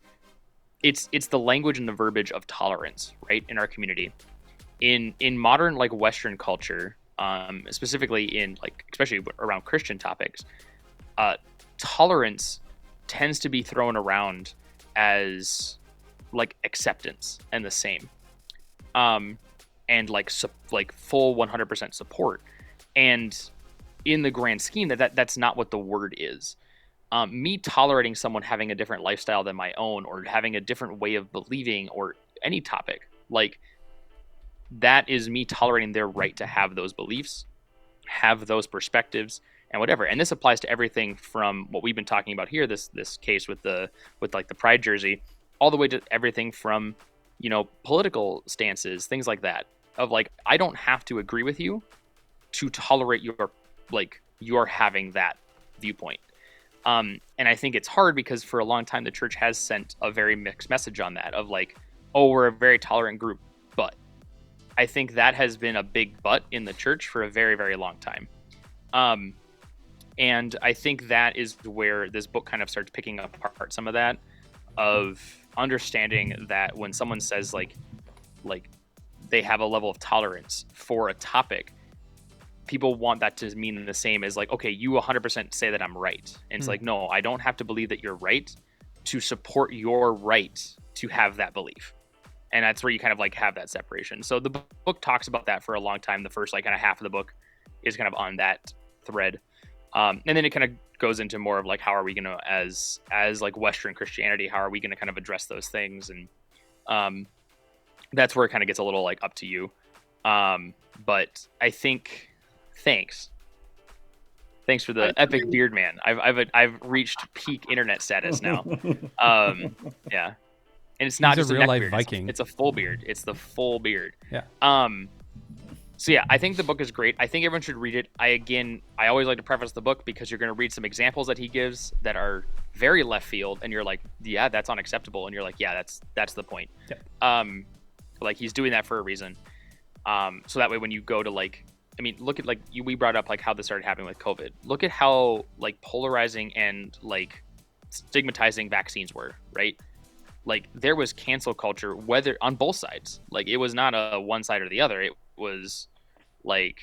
it's the language and the verbiage of tolerance, right, in our community. In modern like Western culture, specifically in like especially around Christian topics, uh, tolerance tends to be thrown around as like acceptance and the same, um, and like like full 100% support. And in the grand scheme, that's not what the word is. Me tolerating someone having a different lifestyle than my own, or having a different way of believing, or any topic, like that is me tolerating their right to have those beliefs, have those perspectives, and whatever. And this applies to everything from what we've been talking about here, this case with like the pride jersey, all the way to everything from, political stances, things like that. Of like, I don't have to agree with you to tolerate your having that viewpoint. And I think it's hard because for a long time the church has sent a very mixed message on that, of like, oh, we're a very tolerant group, but I think that has been a big but in the church for a very, very long time. Um, and I think that is where this book kind of starts picking apart some of that, of understanding that when someone says like they have a level of tolerance for a topic, people want that to mean the same as like, okay, you 100% say that I'm right. And it's like, no, I don't have to believe that you're right to support your right to have that belief. And that's where you kind of like have that separation. So the book talks about that for a long time. The first like kind of half of the book is kind of on that thread, and then it kind of goes into more of like, how are we going to, as like Western Christianity, how are we going to kind of address those things? And that's where it kind of gets a little like up to you. But I think thanks for the epic beard, man. I've reached peak internet status now. Yeah. And it's not He's a just a real neck life beard. Viking. It's a full beard. It's the full beard. Yeah. So yeah, I think the book is great. I think everyone should read it. I always like to preface the book because you're going to read some examples that he gives that are very left field, and you're like, yeah, that's unacceptable. And you're like, yeah, that's the point. Yeah. Like he's doing that for a reason. So that way when you go to like, I mean, look at like we brought up like how this started happening with COVID. Look at how like polarizing and like stigmatizing vaccines were, right? Like there was cancel culture, whether on both sides. Like it was not a one side or the other. It was like,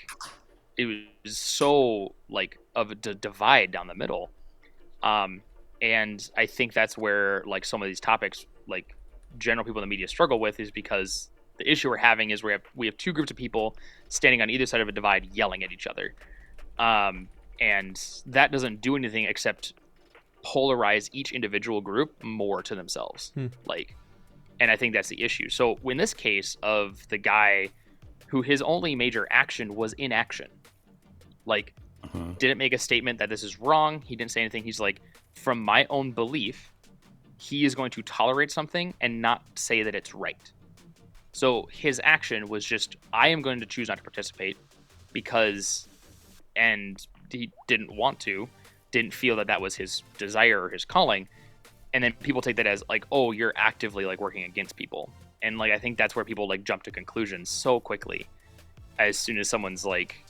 it was so like of a divide down the middle. And I think that's where like some of these topics, like general people in the media struggle with, is because the issue we're having is we have two groups of people standing on either side of a divide yelling at each other. And that doesn't do anything except polarize each individual group more to themselves. Like, and I think that's the issue. So in this case of the guy who his only major action was inaction, like didn't make a statement that this is wrong. He didn't say anything. He's like, from my own belief, he is going to tolerate something and not say that it's right. So his action was just, I am going to choose not to participate because, and he didn't want to, didn't feel that was his desire or his calling. And then people take that as like, oh, you're actively like working against people. And like, I think that's where people like jump to conclusions so quickly. As soon as someone's like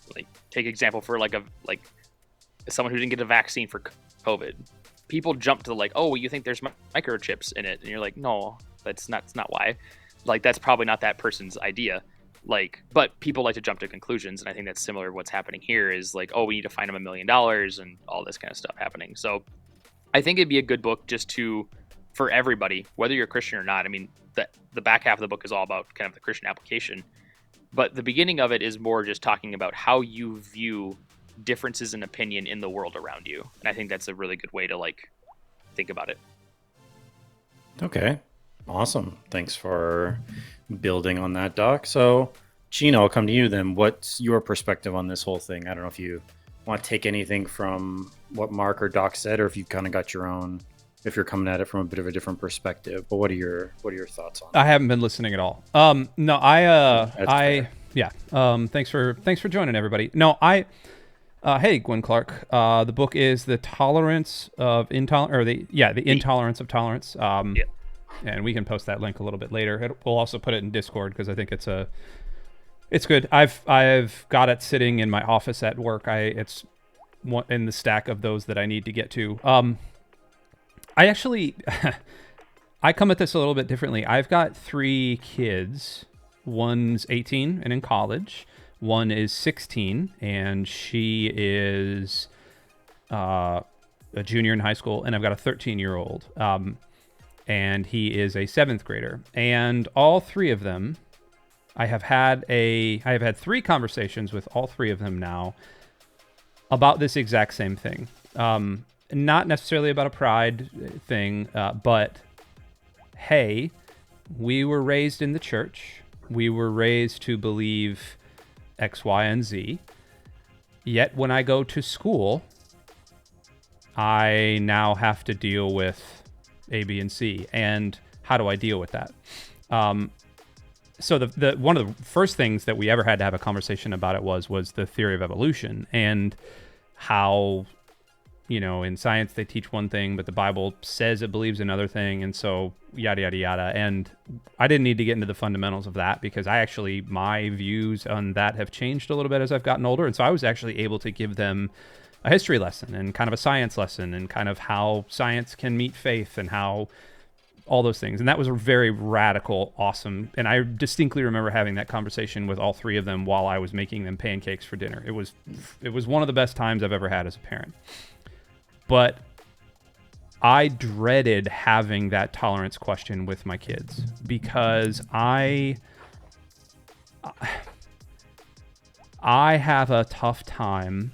take example for like someone who didn't get a vaccine for COVID, people jump to like, oh, well, you think there's microchips in it? And you're like, no, that's not why. Like, that's probably not that person's idea. Like, but people like to jump to conclusions, and I think that's similar to what's happening here. Is like, oh, we need to find him $1 million and all this kind of stuff happening. So I think it'd be a good book just for everybody, whether you're a Christian or not. I mean, the back half of the book is all about kind of the Christian application, but the beginning of it is more just talking about how you view differences in opinion in the world around you, and I think that's a really good way to like think about it. Okay, awesome. Thanks for building on that, Doc. So, Gina, I'll come to you then. What's your perspective on this whole thing? I don't know if you want to take anything from what Mark or Doc said, or if you've kind of got your own, if you're coming at it from a bit of a different perspective. But what are your thoughts on it? I haven't been listening at all. No, thanks for joining, everybody. No, hey, Gwen Clark. The book is The Tolerance of Intolerance, The Intolerance of Tolerance. And we can post that link a little bit later. We'll also put it in Discord because I think it's good. I've got it sitting in my office at work. It's one in the stack of those that I need to get to. I actually, I come at this a little bit differently. I've got 3 kids. One's 18 and in college. One is 16 and she is a junior in high school. And I've got a 13-year-old. And he is a 7th grader. And all 3 of them, I have had 3 conversations with all 3 of them now about this exact same thing. Not necessarily about a pride thing, but hey, we were raised in the church. We were raised to believe X, Y, and Z. Yet when I go to school, I now have to deal with A, B, and C. And how do I deal with that? So the one of the first things that we ever had to have a conversation about it was the theory of evolution and how, in science they teach one thing, but the Bible says it believes another thing, and so yada yada yada. And I didn't need to get into the fundamentals of that because my views on that have changed a little bit as I've gotten older, and so I was actually able to give them a history lesson and kind of a science lesson and kind of how science can meet faith and how all those things. And that was a very radical, awesome. And I distinctly remember having that conversation with all 3 of them while I was making them pancakes for dinner. It was one of the best times I've ever had as a parent. But I dreaded having that tolerance question with my kids because I have a tough time.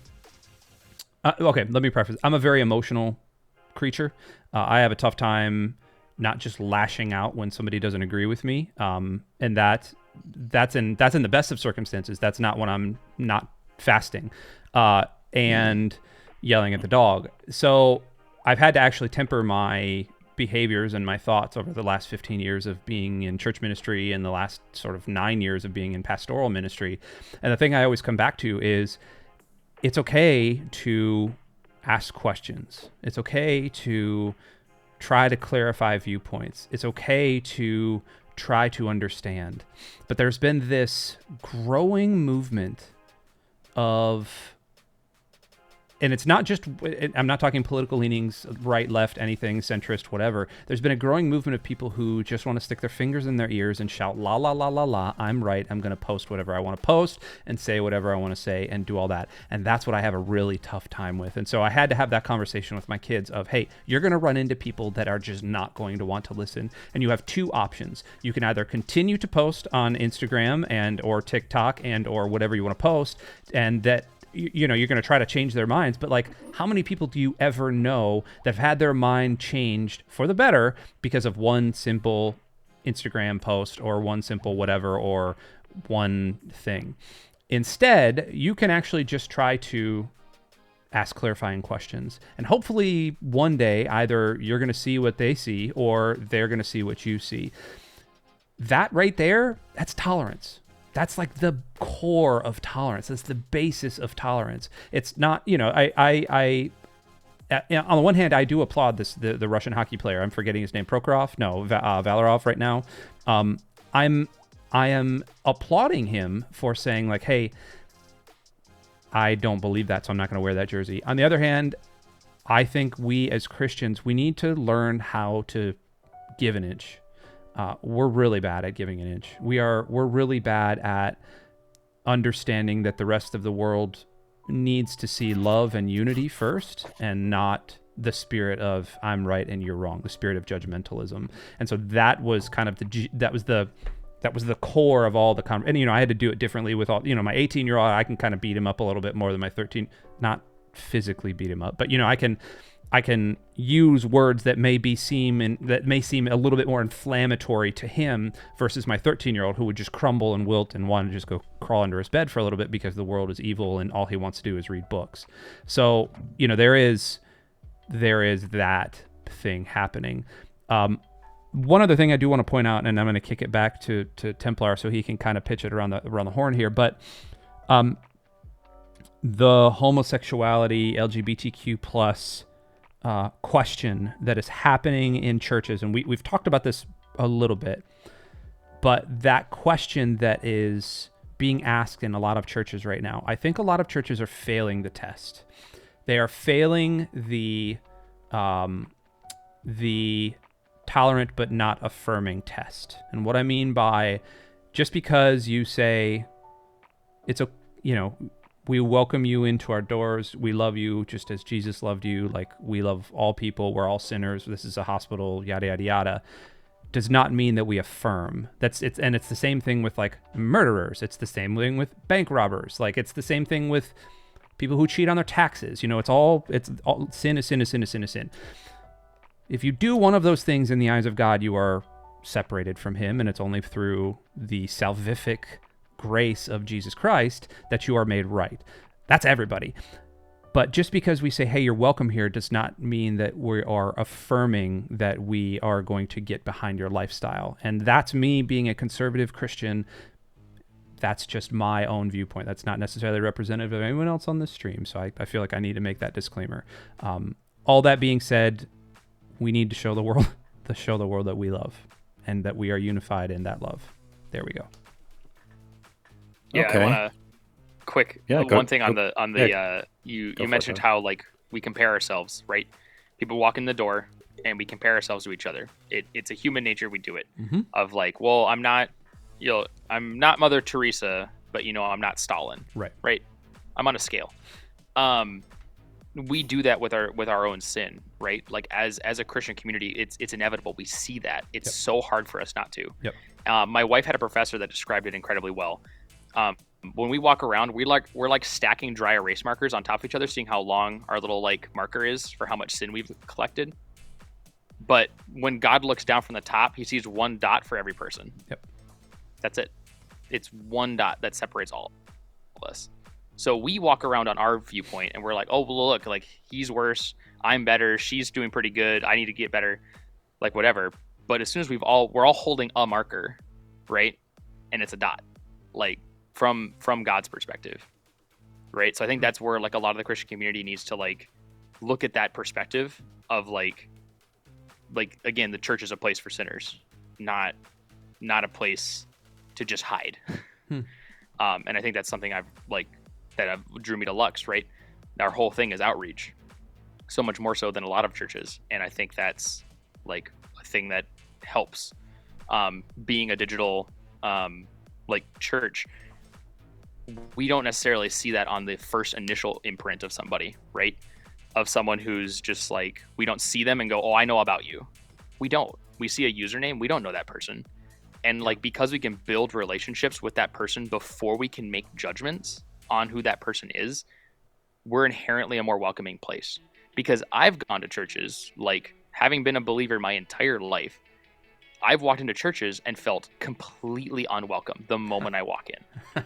Okay, let me preface. I'm a very emotional creature. I have a tough time not just lashing out when somebody doesn't agree with me. And that's in the best of circumstances. That's not when I'm not fasting and yelling at the dog. So I've had to actually temper my behaviors and my thoughts over the last 15 years of being in church ministry and the last sort of 9 years of being in pastoral ministry. And the thing I always come back to is it's okay to ask questions. It's okay to try to clarify viewpoints. It's okay to try to understand. But there's been this growing movement of, and it's not just, I'm not talking political leanings, right, left, anything, centrist, whatever. There's been a growing movement of people who just want to stick their fingers in their ears and shout, la, la, la, la, la, I'm right. I'm going to post whatever I want to post and say whatever I want to say and do all that. And that's what I have a really tough time with. And so I had to have that conversation with my kids of, hey, you're going to run into people that are just not going to want to listen. And you have 2 options. You can either continue to post on Instagram and or TikTok and or whatever you want to post, and that you're going to try to change their minds. But like, how many people do you ever know that have had their mind changed for the better because of one simple Instagram post or one simple whatever or one thing? Instead, you can actually just try to ask clarifying questions. And hopefully one day, either you're going to see what they see or they're going to see what you see. That right there, that's tolerance. That's like the core of tolerance. That's the basis of tolerance. It's not, I on the one hand, I do applaud the Russian hockey player. I'm forgetting his name. Valarov right now. I am applauding him for saying like, hey, I don't believe that, so I'm not going to wear that jersey. On the other hand, I think we as Christians, we need to learn how to give an inch. We're really bad at giving an inch. We're really bad at understanding that the rest of the world needs to see love and unity first and not the spirit of I'm right and you're wrong, the spirit of judgmentalism. And so that was kind of that was the core of all the and I had to do it differently with all, my 18-year-old, I can kind of beat him up a little bit more than my 13, not physically beat him up, but I can use words that may seem a little bit more inflammatory to him versus my 13-year-old who would just crumble and wilt and want to just go crawl under his bed for a little bit because the world is evil and all he wants to do is read books. So, there is that thing happening. One other thing I do want to point out, and I'm going to kick it back to Templar so he can kind of pitch it around the horn here, but the homosexuality, LGBTQ plus question that is happening in churches, and we've talked about this a little bit, but that question that is being asked in a lot of churches right now, I think a lot of churches are failing the test. They are failing the tolerant but not affirming test. And what I mean by, just because you say we welcome you into our doors, we love you just as Jesus loved you, like we love all people, we're all sinners, this is a hospital, yada yada yada, does not mean that we affirm. It's the same thing with like murderers, it's the same thing with bank robbers, like it's the same thing with people who cheat on their taxes. It's all sin is sin is sin is sin is sin. If you do one of those things in the eyes of God, you are separated from him, and it's only through the salvific grace of Jesus Christ that you are made right. That's everybody. But just because we say, hey, you're welcome here, does not mean that we are affirming that we are going to get behind your lifestyle. And that's me being a conservative Christian. That's just my own viewpoint. That's not necessarily representative of anyone else on this stream. So I feel like I need to make that disclaimer. All that being said, we need to show the world that we love and that we are unified in that love. There we go. Yeah, okay. I want to one thing on the you mentioned how like we compare ourselves, right? People walk in the door and we compare ourselves to each other. It's a human nature, we do it. Mm-hmm. Of like, well, I'm not Mother Teresa, but I'm not Stalin. Right? I'm on a scale. We do that with our own sin, right? Like as a Christian community, it's inevitable. We see that. It's so hard for us not to. Yep. My wife had a professor that described it incredibly well. When we walk around, we're like stacking dry erase markers on top of each other, seeing how long our little like marker is for how much sin we've collected. But when God looks down from the top, he sees one dot for every person. Yep. That's it. It's one dot that separates all of us. So we walk around on our viewpoint and we're like, oh, well, look, like he's worse, I'm better, she's doing pretty good, I need to get better, like whatever. But as soon as we're all holding a marker, right? And it's a dot, like from God's perspective, right? So I think that's where like a lot of the Christian community needs to like look at that perspective of like again, the church is a place for sinners, not a place to just hide. And I think that's something that drew me to Lux, right? Our whole thing is outreach, so much more so than a lot of churches. And I think that's like a thing that helps. Being a digital like church, we don't necessarily see that on the first initial imprint of somebody, right? Of someone who's just like, we don't see them and go, oh, I know about you. We don't. We see a username, we don't know that person. And like, because we can build relationships with that person before we can make judgments on who that person is, we're inherently a more welcoming place. Because I've gone to churches, like having been a believer my entire life, I've walked into churches and felt completely unwelcome the moment I walk in.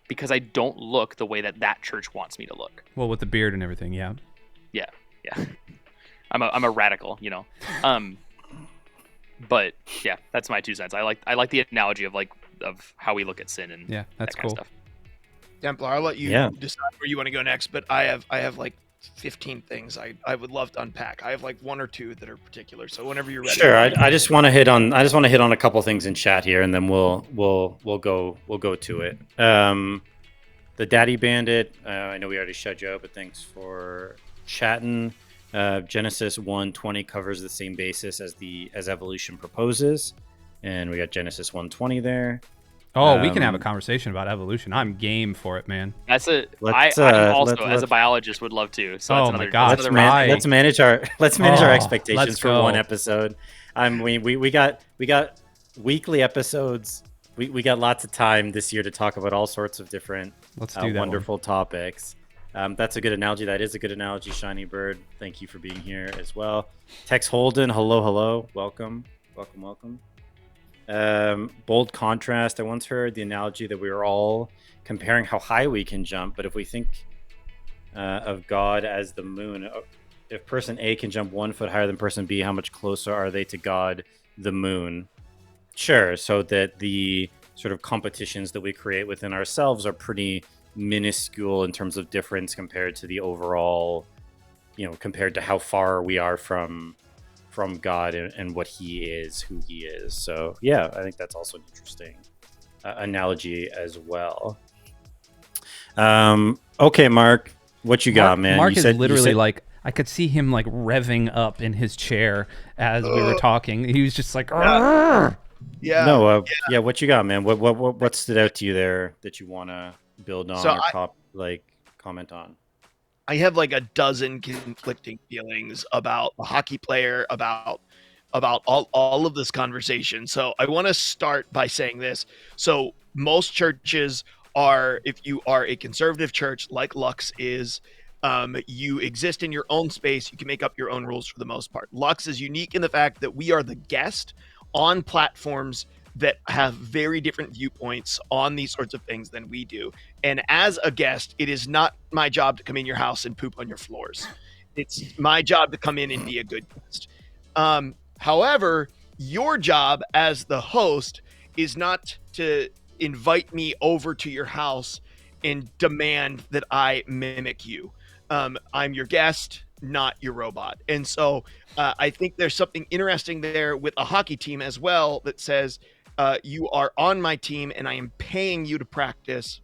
Because I don't look the way that church wants me to look. Well, with the beard and everything, yeah. Yeah. I'm a radical, But yeah, that's my 2 cents. I like the analogy of how we look at sin and yeah, that's that cool. kind of stuff. Templar, I'll let you decide where you want to go next, but I have like 15 things I would love to unpack. I have like 1 or 2 that are particular. So whenever you're ready. Sure. I just want to hit on a couple things in chat here, and then we'll go to it. The Daddy Bandit. I know we already shut you out, but thanks for chatting. Genesis 1:20 covers the same basis as evolution proposes, and we got Genesis 1:20 there. Oh, we can have a conversation about evolution. I'm game for it, man. That's it. Let's, I'm also, as let's- a biologist, would love to. So Oh that's my another. God, That's let's, another right. let's manage our Oh, expectations let's for go. one episode. We got weekly episodes. We got lots of time this year to talk about all sorts of different Let's do that. wonderful topics. That's a good analogy. That is a good analogy, Shiny Bird. Thank you for being here as well. Tex Holden, hello. Welcome. Bold contrast. I once heard the analogy that we were all comparing how high we can jump, but if we think of God as the moon, if person A can jump 1 foot higher than person B, how much closer are they to God, the moon? Sure. So that the sort of competitions that we create within ourselves are pretty minuscule in terms of difference compared to the overall, compared to how far we are from God and what he is, who he is. So yeah, I think that's also an interesting analogy as well. Okay, Mark, what you got, man? Mark you is said, literally like, I could see him like revving up in his chair as we were talking. He was just like, "Arrgh!" Yeah. No, yeah. What you got, man? What stood out to you there that you want to build on So or comment on? I have like a dozen conflicting feelings about the hockey player, about all of this conversation. So I want to start by saying this. So most churches are, if you are a conservative church like Lux is, you exist in your own space. You can make up your own rules for the most part. Lux is unique in the fact that we are the guest on platforms that have very different viewpoints on these sorts of things than we do. And as a guest, it is not my job to come in your house and poop on your floors. It's my job to come in and be a good guest. However, your job as the host is not to invite me over to your house and demand that I mimic you. I'm your guest, not your robot. And so I think there's something interesting there with a hockey team as well that says, you are on my team and I am paying you to practice.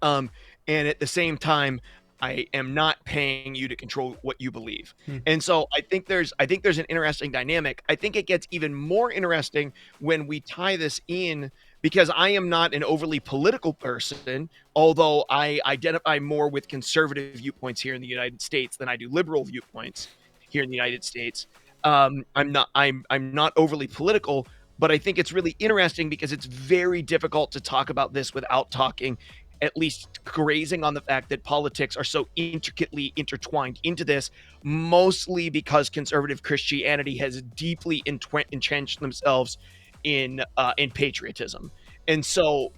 And at the same time, I am not paying you to control what you believe. And so I think there's an interesting dynamic. I think it gets even more interesting when we tie this in, because I am not an overly political person, although I identify more with conservative viewpoints here in the United States than I do liberal viewpoints here in the United States. I'm not overly political, but I think it's really interesting because it's very difficult to talk about this without talking, at least grazing on the fact that politics are so intricately intertwined into this, mostly because conservative Christianity has deeply entrenched themselves in patriotism. And so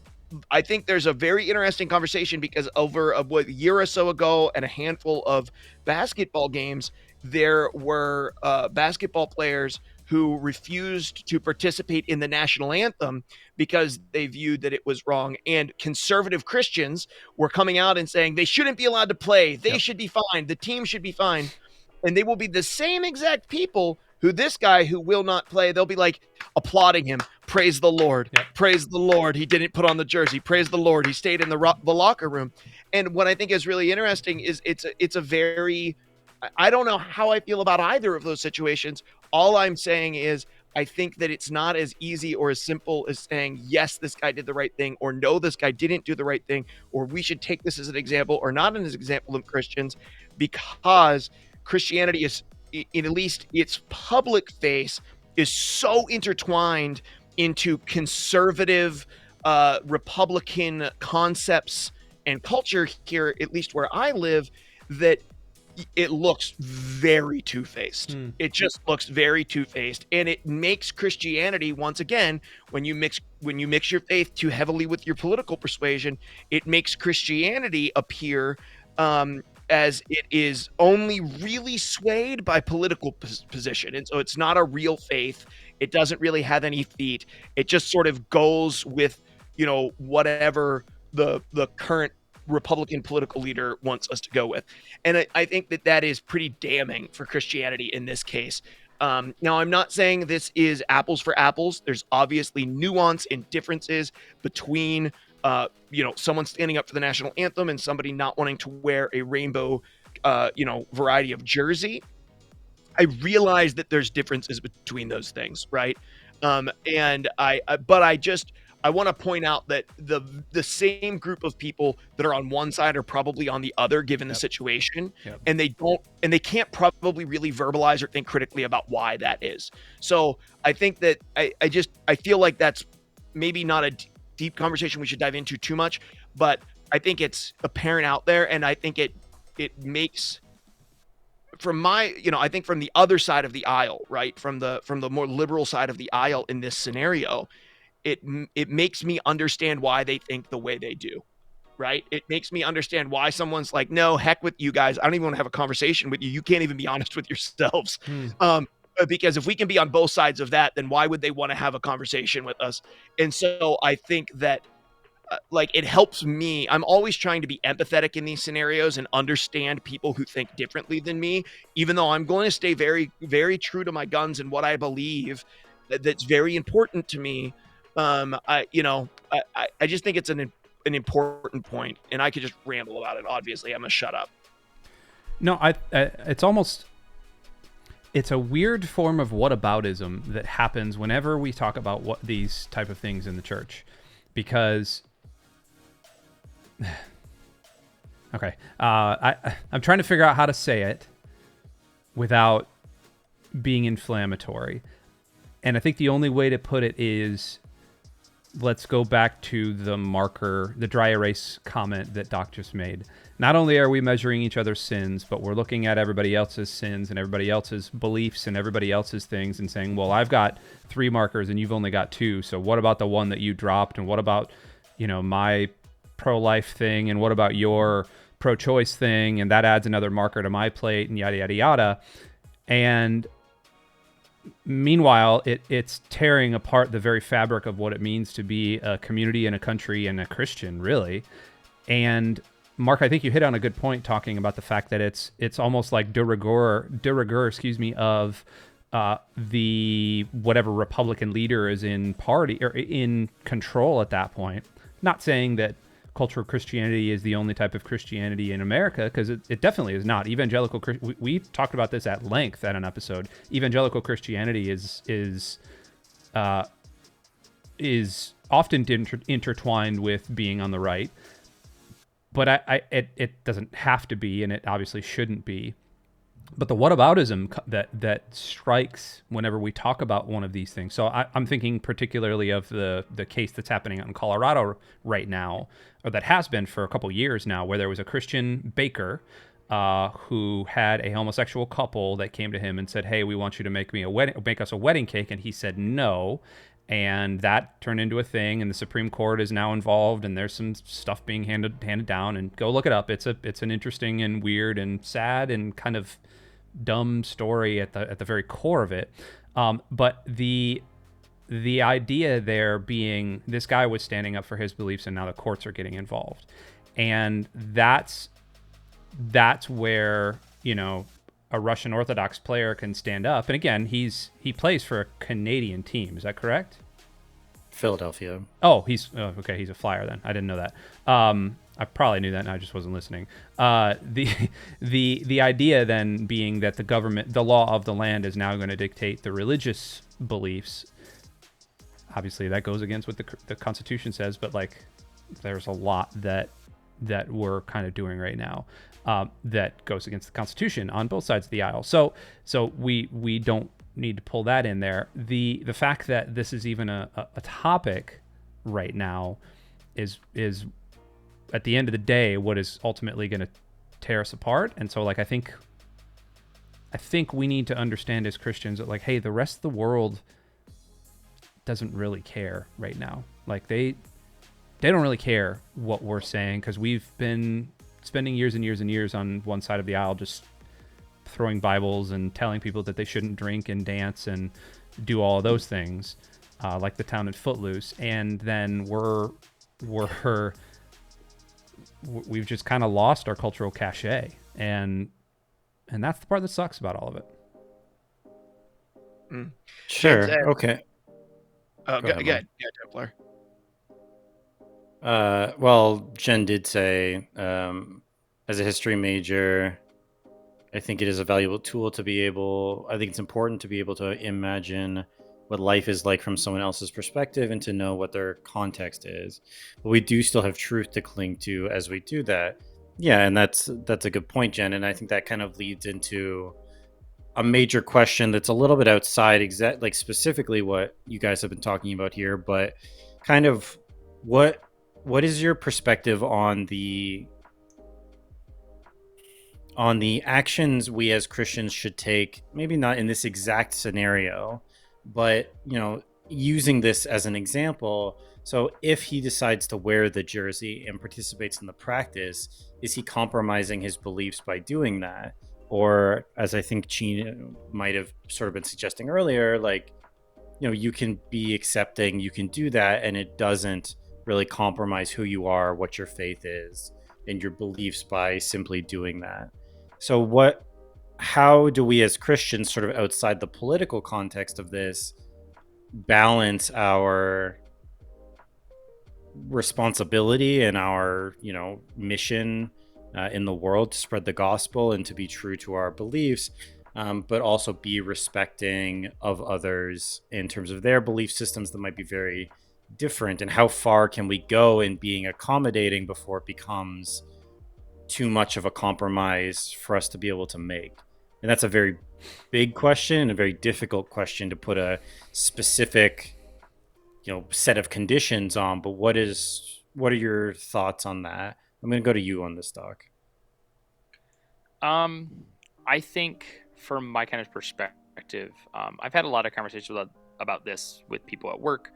I think there's a very interesting conversation because over a year or so ago at a handful of basketball games, there were basketball players who refused to participate in the national anthem because they viewed that it was wrong. And conservative Christians were coming out and saying they shouldn't be allowed to play. They should be fined. The team should be fined. And they will be the same exact people who this guy who will not play, they'll be like applauding him. Praise the Lord. Yep. Praise the Lord. He didn't put on the jersey. Praise the Lord. He stayed in the locker room. And what I think is really interesting is it's a very, I don't know how I feel about either of those situations. All I'm saying is I think that it's not as easy or as simple as saying, yes, this guy did the right thing, or no, this guy didn't do the right thing, or we should take this as an example or not as an example of Christians, because Christianity is, in at least its public face, is so intertwined into conservative Republican concepts and culture here, at least where I live, that it looks very two-faced. It just looks very two-faced, and it makes Christianity, once again, when you mix your faith too heavily with your political persuasion, it makes Christianity appear as it is only really swayed by political position. And so it's not a real faith. It doesn't really have any feet. It just sort of goes with, whatever the current Republican political leader wants us to go with. And I think that is pretty damning for Christianity in this case. Now, I'm not saying this is apples for apples. There's obviously nuance and differences between someone standing up for the national anthem and somebody not wanting to wear a rainbow, variety of jersey. I realize that there's differences between those things, right? And I I want to point out that the same group of people that are on one side are probably on the other, given the situation, and they can't probably really verbalize or think critically about why that is. So I think that I feel like that's maybe not a deep conversation we should dive into too much, but I think it's apparent out there, and I think it makes, from my, I think from the other side of the aisle, right, from the more liberal side of the aisle in this scenario, it makes me understand why they think the way they do, right? It makes me understand why someone's like, no, heck with you guys. I don't even want to have a conversation with you. You can't even be honest with yourselves. Because if we can be on both sides of that, then why would they want to have a conversation with us? And so I think that like it helps me. I'm always trying to be empathetic in these scenarios and understand people who think differently than me, even though I'm going to stay very, very true to my guns and what I believe. That's very important to me. I just think it's an important point, and I could just ramble about it. Obviously, I'm gonna shut up. No, it's a weird form of whataboutism that happens whenever we talk about what these type of things in the church, because okay, I'm trying to figure out how to say it without being inflammatory, and I think the only way to put it is, let's go back to the dry erase comment that Doc just made. Not only are we measuring each other's sins, but we're looking at everybody else's sins and everybody else's beliefs and everybody else's things and saying, well, I've got 3 markers and you've only got 2. So what about the one that you dropped? And what about, my pro-life thing? And what about your pro-choice thing? And that adds another marker to my plate and yada, yada, yada. And meanwhile, it's tearing apart the very fabric of what it means to be a community and a country and a Christian, really. And Mark, I think you hit on a good point talking about the fact that it's almost like de rigueur, of the whatever Republican leader is in party or in control at that point. Not saying that cultural Christianity is the only type of Christianity in America, because it definitely is not. Evangelical, we talked about this at length at an episode. Evangelical Christianity is often intertwined with being on the right, but it doesn't have to be, and it obviously shouldn't be. But the whataboutism that strikes whenever we talk about one of these things. So I'm thinking particularly of the case that's happening out in Colorado right now, or that has been for a couple years now, where there was a Christian baker who had a homosexual couple that came to him and said, "Hey, we want you to make us a wedding cake," and he said no. And that turned into a thing, and the Supreme Court is now involved, and there's some stuff being handed down. And go look it up. It's an interesting and weird and sad and kind of dumb story at the very core of it. But the idea there being, this guy was standing up for his beliefs, and now the courts are getting involved, and that's where a Russian Orthodox player can stand up. And again, he plays for a Canadian team. Is that correct? Philadelphia. Oh, okay. He's a Flyer then. I didn't know that. I probably knew that, and I just wasn't listening. The idea then being that the law of the land, is now going to dictate the religious beliefs. Obviously, that goes against what the Constitution says, but like, there's a lot that we're kind of doing right now that goes against the Constitution on both sides of the aisle. So we don't need to pull that in there. The fact that this is even a topic right now is at the end of the day what is ultimately going to tear us apart. And so like I think we need to understand as Christians that, like, hey, the rest of the world doesn't really care right now. Like they don't really care what we're saying, because we've been spending years and years and years on one side of the aisle just throwing Bibles and telling people that they shouldn't drink and dance and do all of those things, like the town in Footloose. And then we've just kind of lost our cultural cachet, and that's the part that sucks about all of it. Sure. Okay. Go ahead. Yeah, Templar. Well, Jen did say, as a history major, I think it is a valuable tool to be able, I think it's important to be able to imagine what life is like from someone else's perspective and to know what their context is. But we do still have truth to cling to as we do that. Yeah, and that's a good point, Jen. And I think that kind of leads into a major question that's a little bit outside like specifically what you guys have been talking about here, but kind of what is your perspective on the actions we as Christians should take, maybe not in this exact scenario, but using this as an example. So if he decides to wear the jersey and participates in the practice, is he compromising his beliefs by doing that? Or, as I think Gina might have sort of been suggesting earlier, like, you can be accepting, you can do that, and it doesn't really compromise who you are, what your faith is, and your beliefs by simply doing that. So how do we as Christians, sort of outside the political context of this, balance our responsibility and our, mission in the world to spread the gospel and to be true to our beliefs, but also be respecting of others in terms of their belief systems that might be very different? And how far can we go in being accommodating before it becomes too much of a compromise for us to be able to make? And that's a very big question and a very difficult question to put a specific set of conditions on. But what are your thoughts on that? I'm going to go to you on this, Doc. I think from my kind of perspective, I've had a lot of conversations about this with people at work,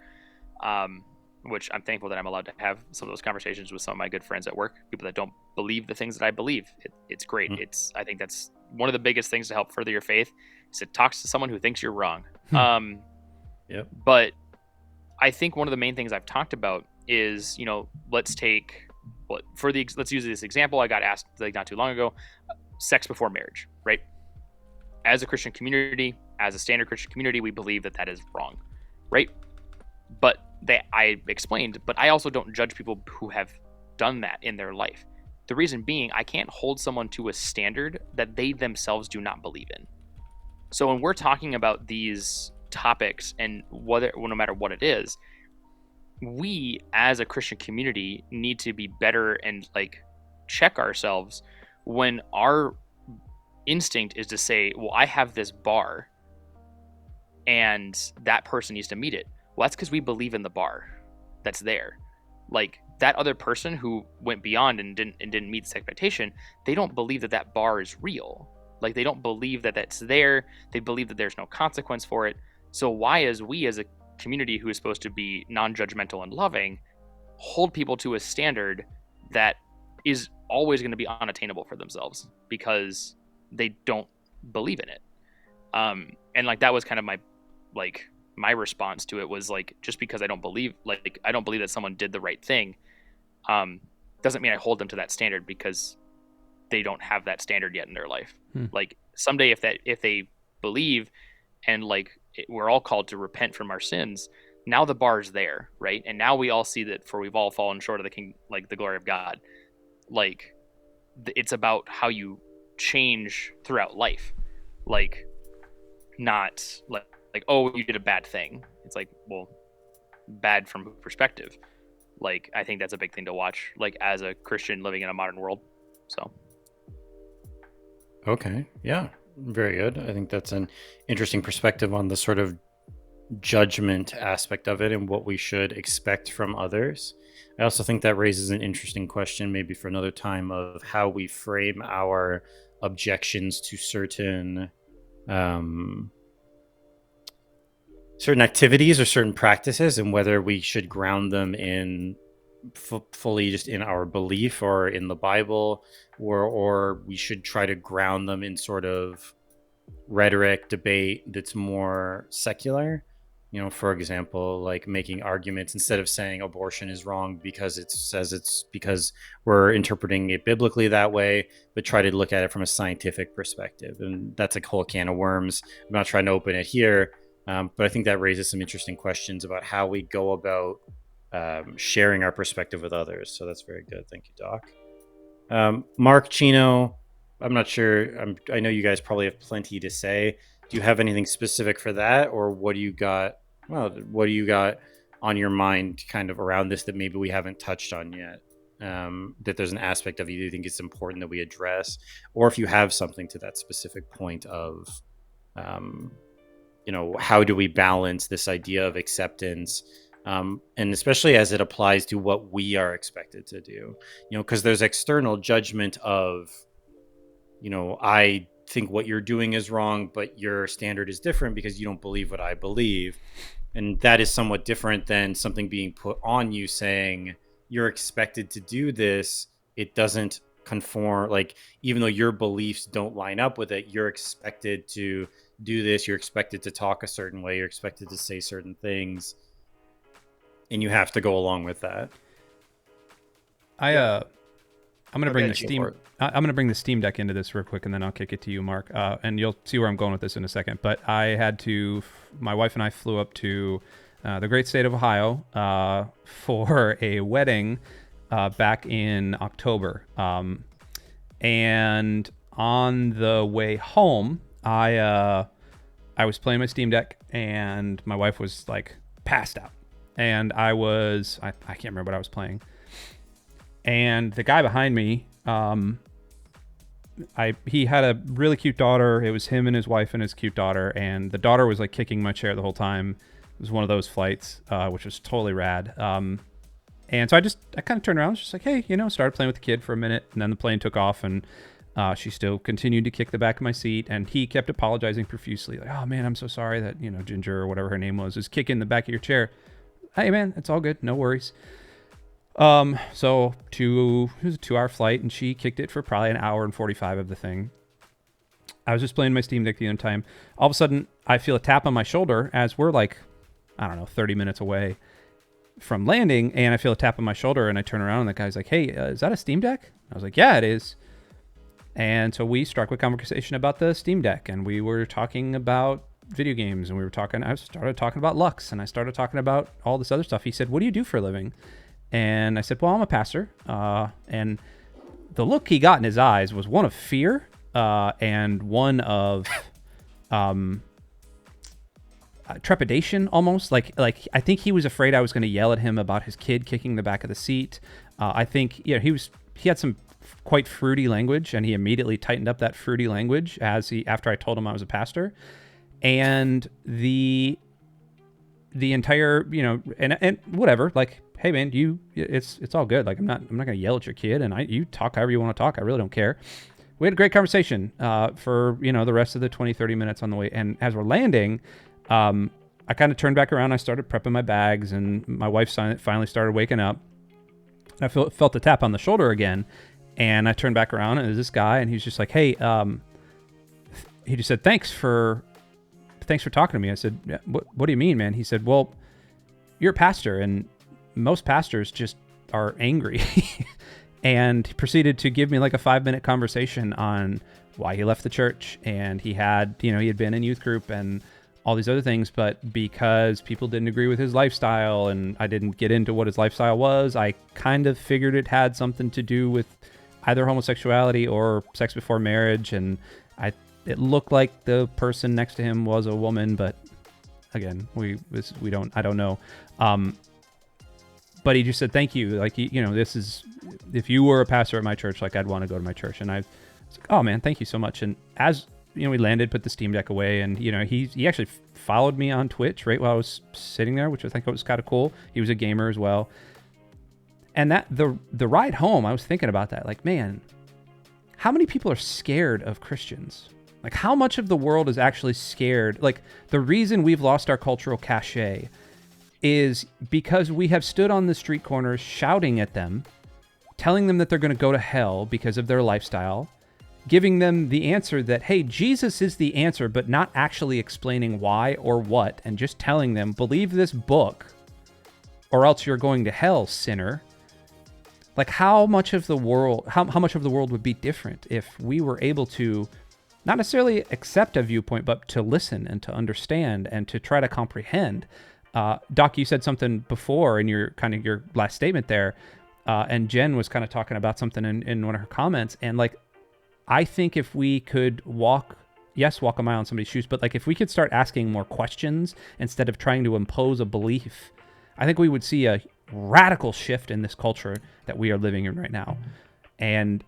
which I'm thankful that I'm allowed to have some of those conversations with some of my good friends at work, people that don't believe the things that I believe. It's great. I think that's one of the biggest things to help further your faith, is to talk to someone who thinks you're wrong. Yep. But I think one of the main things I've talked about is, let's use this example. I got asked like not too long ago, sex before marriage, right? As a Christian community, as a standard Christian community, we believe that is wrong, right? But I explained, but I also don't judge people who have done that in their life. The reason being, I can't hold someone to a standard that they themselves do not believe in. So when we're talking about these topics, and no matter what it is, we as a Christian community need to be better and check ourselves when our instinct is to say, well, I have this bar and that person needs to meet it. Well, that's because we believe in the bar that's there. That other person who went beyond and didn't meet this expectation, they don't believe that bar is real. They don't believe that that's there. They believe that there's no consequence for it. So why, as a community who is supposed to be non-judgmental and loving, hold people to a standard that is always going to be unattainable for themselves because they don't believe in it? And that was kind of my response to it, was just because I don't believe that someone did the right thing, doesn't mean I hold them to that standard because they don't have that standard yet in their life. Someday if they believe and we're all called to repent from our sins, now the bar is there, right? And now we all see that for we've all fallen short of the glory of God. It's about how you change throughout life, not oh, you did a bad thing. It's well, bad from whose perspective? I think that's a big thing to watch, as a Christian living in a modern world. So okay, yeah, very good. I think that's an interesting perspective on the sort of judgment aspect of it and what we should expect from others. I also think that raises an interesting question, maybe for another time, of how we frame our objections to certain activities or certain practices, and whether we should ground them in fully just in our belief or in the Bible, or we should try to ground them in sort of rhetoric debate that's more secular. For example, making arguments instead of saying abortion is wrong because it says it's because we're interpreting it biblically that way, but try to look at it from a scientific perspective. And that's a whole can of worms. I'm not trying to open it here, but I think that raises some interesting questions about how we go about sharing our perspective with others. So that's very good. Thank you, Doc. Mark, Chino, I'm not sure. I know you guys probably have plenty to say. Do you have anything specific for that, or what do you got Well, what do you got on your mind kind of around this that maybe we haven't touched on yet? That there's an aspect of you think it's important that we address, or if you have something to that specific point of, how do we balance this idea of acceptance, and especially as it applies to what we are expected to do, because there's external judgment of, I think what you're doing is wrong, but your standard is different because you don't believe what I believe. And that is somewhat different than something being put on you saying you're expected to do this. It doesn't conform. Like, even though your beliefs don't line up with it, you're expected to do this. You're expected to talk a certain way. You're expected to say certain things. And you have to go along with that. I'm gonna bring the go Steam. for it. I'm gonna bring the Steam Deck into this real quick, and then I'll kick it to you, Mark. And you'll see where I'm going with this in a second. But I had to. My wife and I flew up to the great state of Ohio for a wedding back in October. And on the way home, I was playing my Steam Deck, and my wife was like passed out, and I can't remember what I was playing. And the guy behind me, he had a really cute daughter. It was him and his wife and his cute daughter, and the daughter was like kicking my chair the whole time. It was one of those flights, which was totally rad. And so I kind of turned around, just like, hey, started playing with the kid for a minute, and then the plane took off, and she still continued to kick the back of my seat, and he kept apologizing profusely, like, oh man, I'm so sorry that Ginger or whatever her name was kicking the back of your chair. Hey man, it's all good, no worries. So it was a 2-hour flight, and she kicked it for probably an hour and 45 of the thing. I was just playing my Steam Deck the other time. All of a sudden, I feel a tap on my shoulder as we're like, 30 minutes away from landing, and I feel a tap on my shoulder, and I turn around, and the guy's like, hey, is that a Steam Deck? I was like, yeah, it is. And so we struck a conversation about the Steam Deck, and we were talking about video games, and I started talking about Lux, and I started talking about all this other stuff. He said, what do you do for a living? And I said, well, I'm a pastor. And the look he got in his eyes was one of fear and one of trepidation almost. Like I think he was afraid I was going to yell at him about his kid kicking the back of the seat. I think he had some quite fruity language, and he immediately tightened up that fruity language after I told him I was a pastor. And the entire, and whatever, like, hey man, it's all good. Like, I'm not going to yell at your kid, and you talk however you want to talk. I really don't care. We had a great conversation for, the rest of the 20, 30 minutes on the way. And as we're landing, I kind of turned back around. I started prepping my bags, and my wife finally started waking up. And I felt the tap on the shoulder again. And I turned back around, and there's this guy, and he's just like, hey, he just said, thanks for talking to me. I said, yeah, what do you mean, man? He said, well, you're a pastor, and most pastors just are angry. And he proceeded to give me like a 5-minute conversation on why he left the church. And he had been in youth group and all these other things, but because people didn't agree with his lifestyle, and I didn't get into what his lifestyle was, I kind of figured it had something to do with either homosexuality or sex before marriage. And it looked like the person next to him was a woman, but again, I don't know. But he just said, thank you. Like, this is, if you were a pastor at my church, like, I'd want to go to my church. And I was like, oh man, thank you so much. And as, we landed, put the Steam Deck away, and, he actually followed me on Twitch right while I was sitting there, which I think was kind of cool. He was a gamer as well. And that the ride home, I was thinking about that. Like, man, how many people are scared of Christians? Like, how much of the world is actually scared? Like, the reason we've lost our cultural cachet is because we have stood on the street corners shouting at them, telling them that they're going to go to hell because of their lifestyle, giving them the answer that, hey, Jesus is the answer, but not actually explaining why or what, and just telling them, believe this book, or else you're going to hell, sinner. Like, how much of the world would be different if we were able to not necessarily accept a viewpoint, but to listen and to understand and to try to comprehend. Doc, you said something before in your last statement there, and Jen was kind of talking about something in one of her comments. And like, I think if we could walk yes, walk a mile in somebody's shoes, but like if we could start asking more questions instead of trying to impose a belief, I think we would see a radical shift in this culture that we are living in right now. And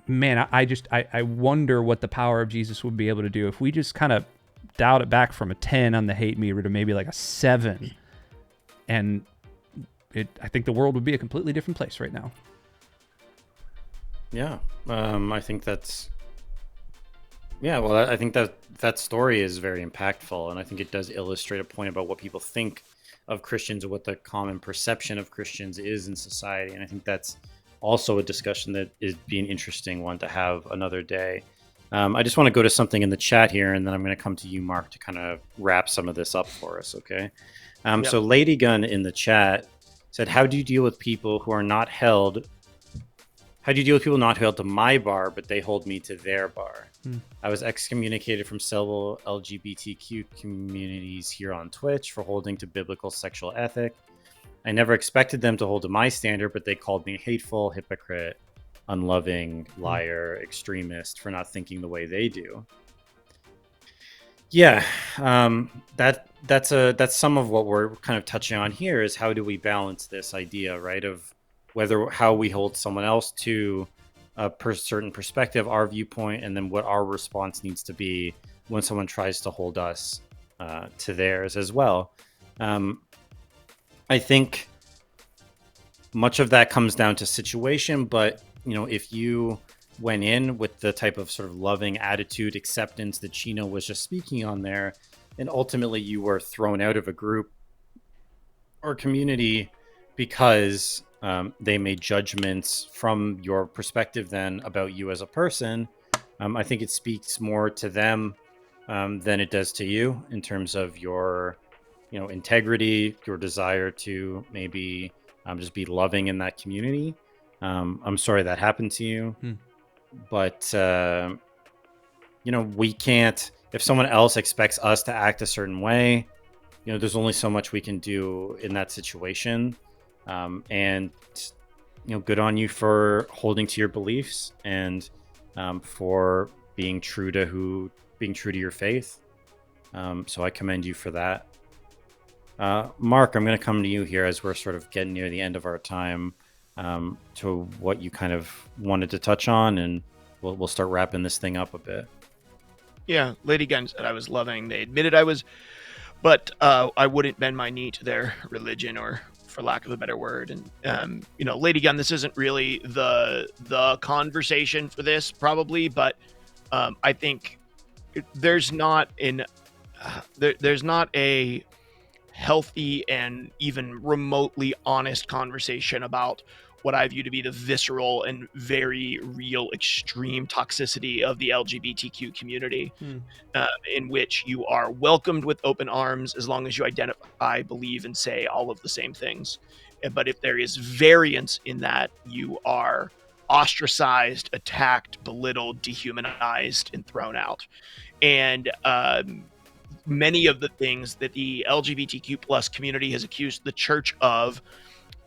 man, I wonder what the power of Jesus would be able to do if we just kind of dialed it back from a 10 on the hate meter to maybe like a 7. And I think the world would be a completely different place right now. Yeah, I think that's. Yeah, well, I think that story is very impactful, and I think it does illustrate a point about what people think of Christians or what the common perception of Christians is in society. And I think that's also a discussion that is be an interesting one to have another day. I just want to go to something in the chat here, and then I'm going to come to you, Mark, to kind of wrap some of this up for us, okay? Yep. So Lady Gun in the chat said, how do you deal with people who are not held? How do you deal with people not held to my bar, but they hold me to their bar? I was excommunicated from several LGBTQ communities here on Twitch for holding to biblical sexual ethic. I never expected them to hold to my standard, but they called me hateful, hypocrite, unloving, liar, extremist for not thinking the way they do. Yeah, that's some of what we're kind of touching on here is how do we balance this idea, right, of how we hold someone else to a certain perspective, our viewpoint, and then what our response needs to be when someone tries to hold us to theirs as well. I think much of that comes down to situation, but if you went in with the type of sort of loving attitude, acceptance that Chino was just speaking on there, and ultimately you were thrown out of a group or community because they made judgments from your perspective then about you as a person, I think it speaks more to them than it does to you in terms of your integrity, your desire to maybe just be loving in that community. I'm sorry that happened to you, but we can't, if someone else expects us to act a certain way, there's only so much we can do in that situation. And good on you for holding to your beliefs and for being true to your faith. So I commend you for that. Mark, I'm going to come to you here as we're sort of getting near the end of our time, to what you kind of wanted to touch on, and we'll start wrapping this thing up a bit. Yeah, Lady Gun said I was loving. They admitted I was, but I wouldn't bend my knee to their religion, or for lack of a better word. And Lady Gun, this isn't really the conversation for this probably, but I think there's not a healthy and even remotely honest conversation about what I view to be the visceral and very real extreme toxicity of the LGBTQ community, in which you are welcomed with open arms as long as you identify, believe, and say all of the same things. But if there is variance in that, you are ostracized, attacked, belittled, dehumanized, and thrown out. And many of the things that the LGBTQ plus community has accused the church of,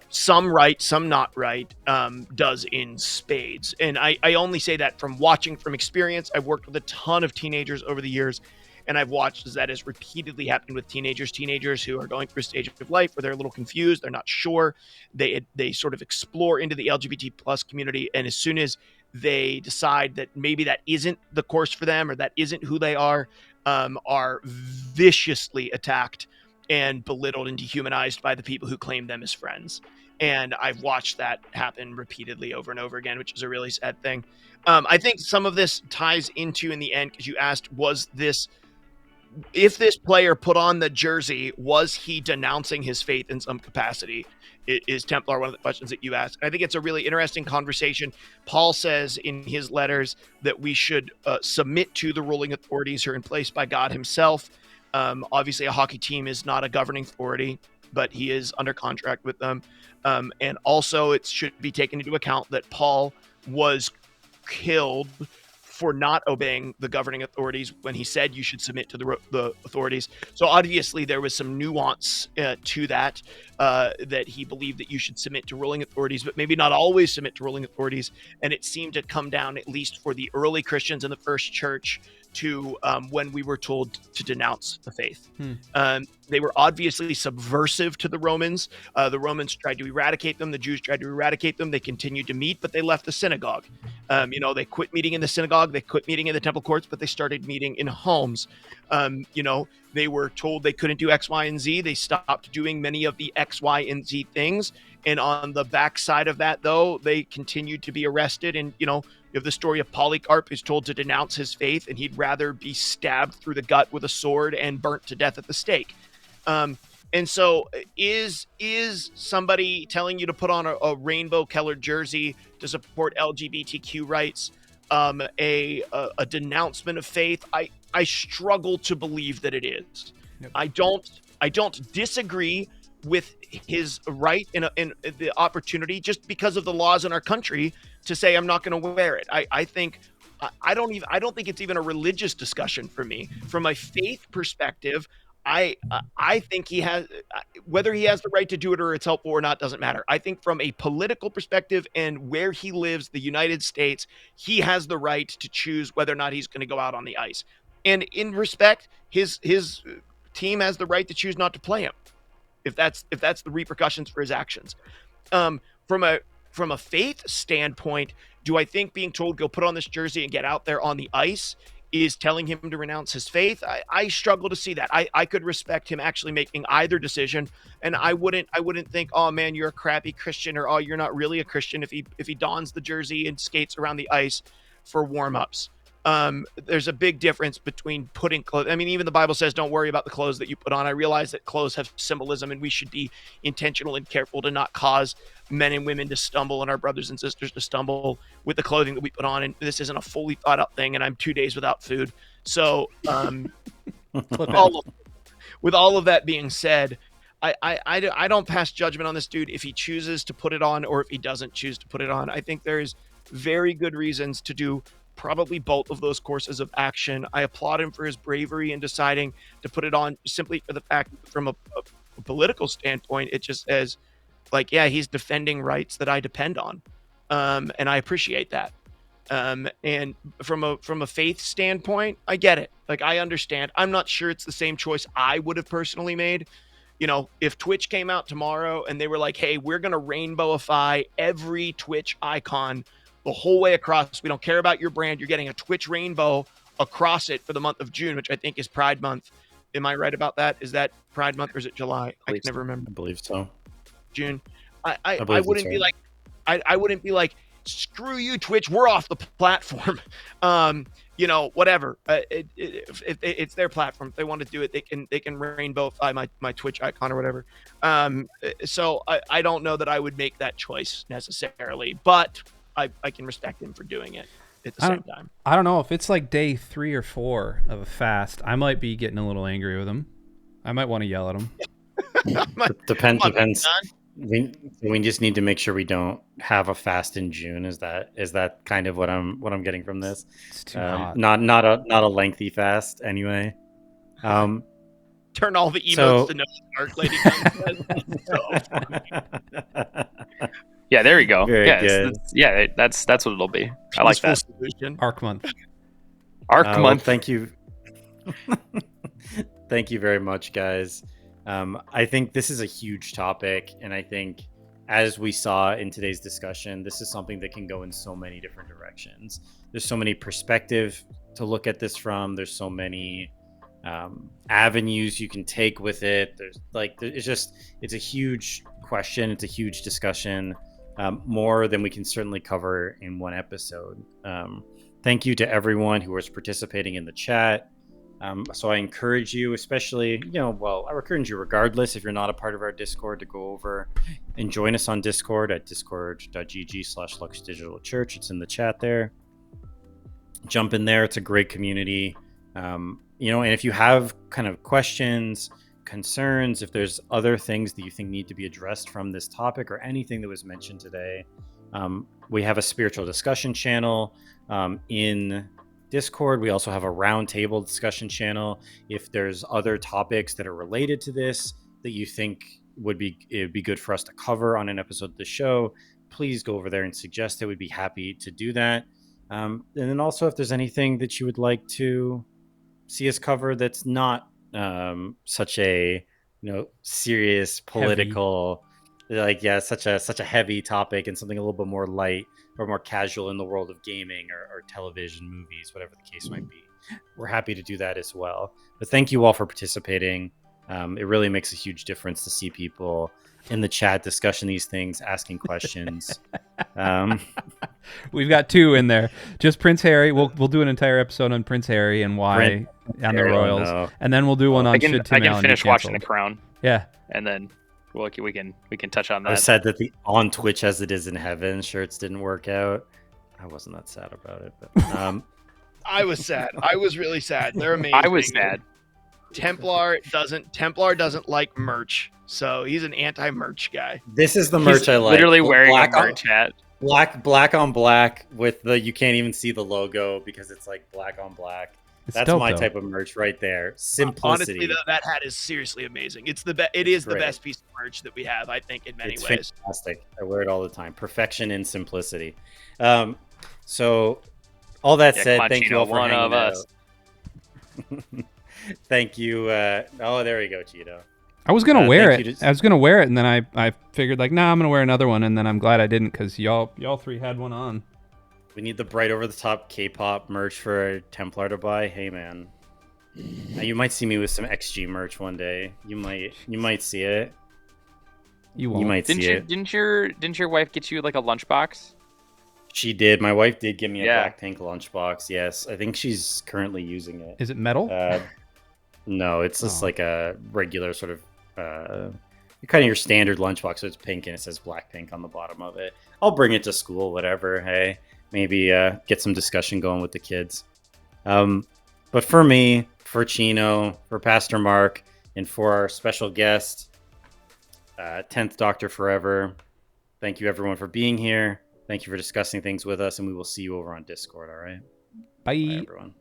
some right, some not right, does in spades. And I only say that from watching, from experience. I've worked with a ton of teenagers over the years, and I've watched as that has repeatedly happened with teenagers who are going through a stage of life where they're a little confused, they're not sure, they sort of explore into the LGBT plus community, and as soon as they decide that maybe that isn't the course for them, or that isn't who they are viciously attacked and belittled and dehumanized by the people who claim them as friends. And I've watched that happen repeatedly over and over again, which is a really sad thing. I think some of this ties into, in the end, because you asked, if this player put on the jersey, was he denouncing his faith in some capacity? Is Templar one of the questions that you asked? I think it's a really interesting conversation. Paul says in his letters that we should submit to the ruling authorities who are in place by God himself. Obviously, a hockey team is not a governing authority, but he is under contract with them. And also, it should be taken into account that Paul was killed for not obeying the governing authorities when he said you should submit to the authorities. So obviously there was some nuance to that, that he believed that you should submit to ruling authorities, but maybe not always submit to ruling authorities. And it seemed to come down, at least for the early Christians in the first church, to when we were told to denounce the faith. Hmm. They were obviously subversive to the Romans. The Romans tried to eradicate them. The Jews tried to eradicate them. They continued to meet, but they left the synagogue. They quit meeting in the synagogue. They quit meeting in the temple courts, but they started meeting in homes. They were told they couldn't do X, Y, and Z. They stopped doing many of the X, Y, and Z things. And on the backside of that, though, they continued to be arrested. And, you have the story of Polycarp, who's told to denounce his faith, and he'd rather be stabbed through the gut with a sword and burnt to death at the stake. And so is somebody telling you to put on a rainbow-colored jersey to support LGBTQ rights a denouncement of faith? I struggle to believe that it is. Yep. I don't disagree with his right in the opportunity just because of the laws in our country to say I'm not going to wear it. I think I don't think it's even a religious discussion for me. From a faith perspective, I think he has, whether he has the right to do it or it's helpful or not doesn't matter. I think from a political perspective and where he lives, the United States, he has the right to choose whether or not he's going to go out on the ice. And in respect, his team has the right to choose not to play him if that's the repercussions for his actions. From a faith standpoint, do I think being told go put on this jersey and get out there on the ice is telling him to renounce his faith? I struggle to see that. I could respect him actually making either decision, and I wouldn't think, oh man, you're a crappy Christian, or oh, you're not really a Christian if he dons the jersey and skates around the ice for warm-ups. There's a big difference between putting clothes. I mean, even the Bible says, don't worry about the clothes that you put on. I realize that clothes have symbolism, and we should be intentional and careful to not cause men and women to stumble and our brothers and sisters to stumble with the clothing that we put on. And this isn't a fully thought out thing, and I'm 2 days without food. So, with all of that being said, I don't pass judgment on this dude if he chooses to put it on or if he doesn't choose to put it on. I think there's very good reasons to do probably both of those courses of action. I applaud him for his bravery in deciding to put it on simply for the fact from a political standpoint, it just says like, yeah, he's defending rights that I depend on. And I appreciate that. And from a faith standpoint, I get it. Like, I understand. I'm not sure it's the same choice I would have personally made. If Twitch came out tomorrow and they were like, hey, we're going to rainbowify every Twitch icon the whole way across. We don't care about your brand. You're getting a Twitch rainbow across it for the month of June, which I think is Pride Month. Am I right about that? Is that Pride Month or is it July? I can never remember. I believe so. June. I wouldn't be like, I wouldn't be like, screw you, Twitch. We're off the platform. Whatever. If it's their platform. If they want to do it, they can rainbowify my Twitch icon or whatever. So I don't know that I would make that choice necessarily, but I can respect him for doing it at the same time. I don't know if it's like day 3 or 4 of a fast. I might be getting a little angry with him. I might want to yell at him. Depends. We just need to make sure we don't have a fast in June. Is that kind of what I'm getting from this? It's too hot. Not a lengthy fast anyway. Turn all the emotes to no Dark Lady. Yeah, there you go. Very good. That's what it'll be. I like that. Solution. Arc month. Well, thank you. Thank you very much, guys. I think this is a huge topic, and I think as we saw in today's discussion, this is something that can go in so many different directions. There's so many perspectives to look at this from. There's so many avenues you can take with it. It's a huge question. It's a huge discussion, more than we can certainly cover in one episode. Thank you to everyone who was participating in the chat. So I encourage you, especially, I encourage you regardless, if you're not a part of our Discord, to go over and join us on Discord at discord.gg/luxdigitalchurch. It's in the chat there. Jump in there. It's a great community. And if you have kind of questions, concerns, if there's other things that you think need to be addressed from this topic or anything that was mentioned today, we have a spiritual discussion channel in Discord. We also have a Roundtable discussion channel. If there's other topics that are related to this that you think it'd be good for us to cover on an episode of the show, please go over there and suggest it. We'd be happy to do that. And then also, if there's anything that you would like to see us cover that's not such a serious political, such a heavy topic, and something a little bit more light or more casual in the world of gaming or television, movies, whatever the case might be, we're happy to do that as well. But thank you all for participating. It really makes a huge difference to see people in the chat discussing these things, asking questions. We've got 2 in there. Just Prince Harry. We'll do an entire episode on Prince Harry and why on the Royals, and then we'll do one on I can Tim Allen finish be watching The canceled. Crown. Yeah, and then we can touch on that. I was sad that the on Twitch as it is in heaven shirts didn't work out. I wasn't that sad about it, but I was sad. I was really sad. They're amazing. I was sad. Templar doesn't like merch, so he's an anti-merch guy. this is the merch I like. Literally wearing black a merch hat. black on black with you can't even see the logo because it's like black on black. That's dope, my though. type of merch right there. Simplicity. Honestly, that hat is seriously amazing. It is the great. best piece of merch that we have, I think, in many It's ways. fantastic. I wear it all the time. Perfection in simplicity. So all that said, come on, thank Chino, you all for one hanging of out. us. Thank you. Oh, there we go, Cheeto. I was gonna wear thank it. you to- I was gonna wear it, and then I figured like, nah, I'm gonna wear another one, and then I'm glad I didn't because y'all 3 had one on. We need the bright over the top K-pop merch for Templar to buy. Hey, man. Now, you might see me with some XG merch one day. You might see it. You won't. You might see it. Didn't your wife get you like a lunchbox? She did. My wife did give me a Yeah. Blackpink lunchbox. Yes, I think she's currently using it. Is it metal? No, it's just Oh. like a regular sort of kind of your standard lunchbox. So it's pink and it says Blackpink on the bottom of it. I'll bring it to school, whatever. Hey, maybe get some discussion going with the kids. But for me, for Chino, for Pastor Mark, and for our special guest, 10th Doctor Forever, thank you everyone for being here. Thank you for discussing things with us, and we will see you over on Discord, all right? Bye. Bye, everyone.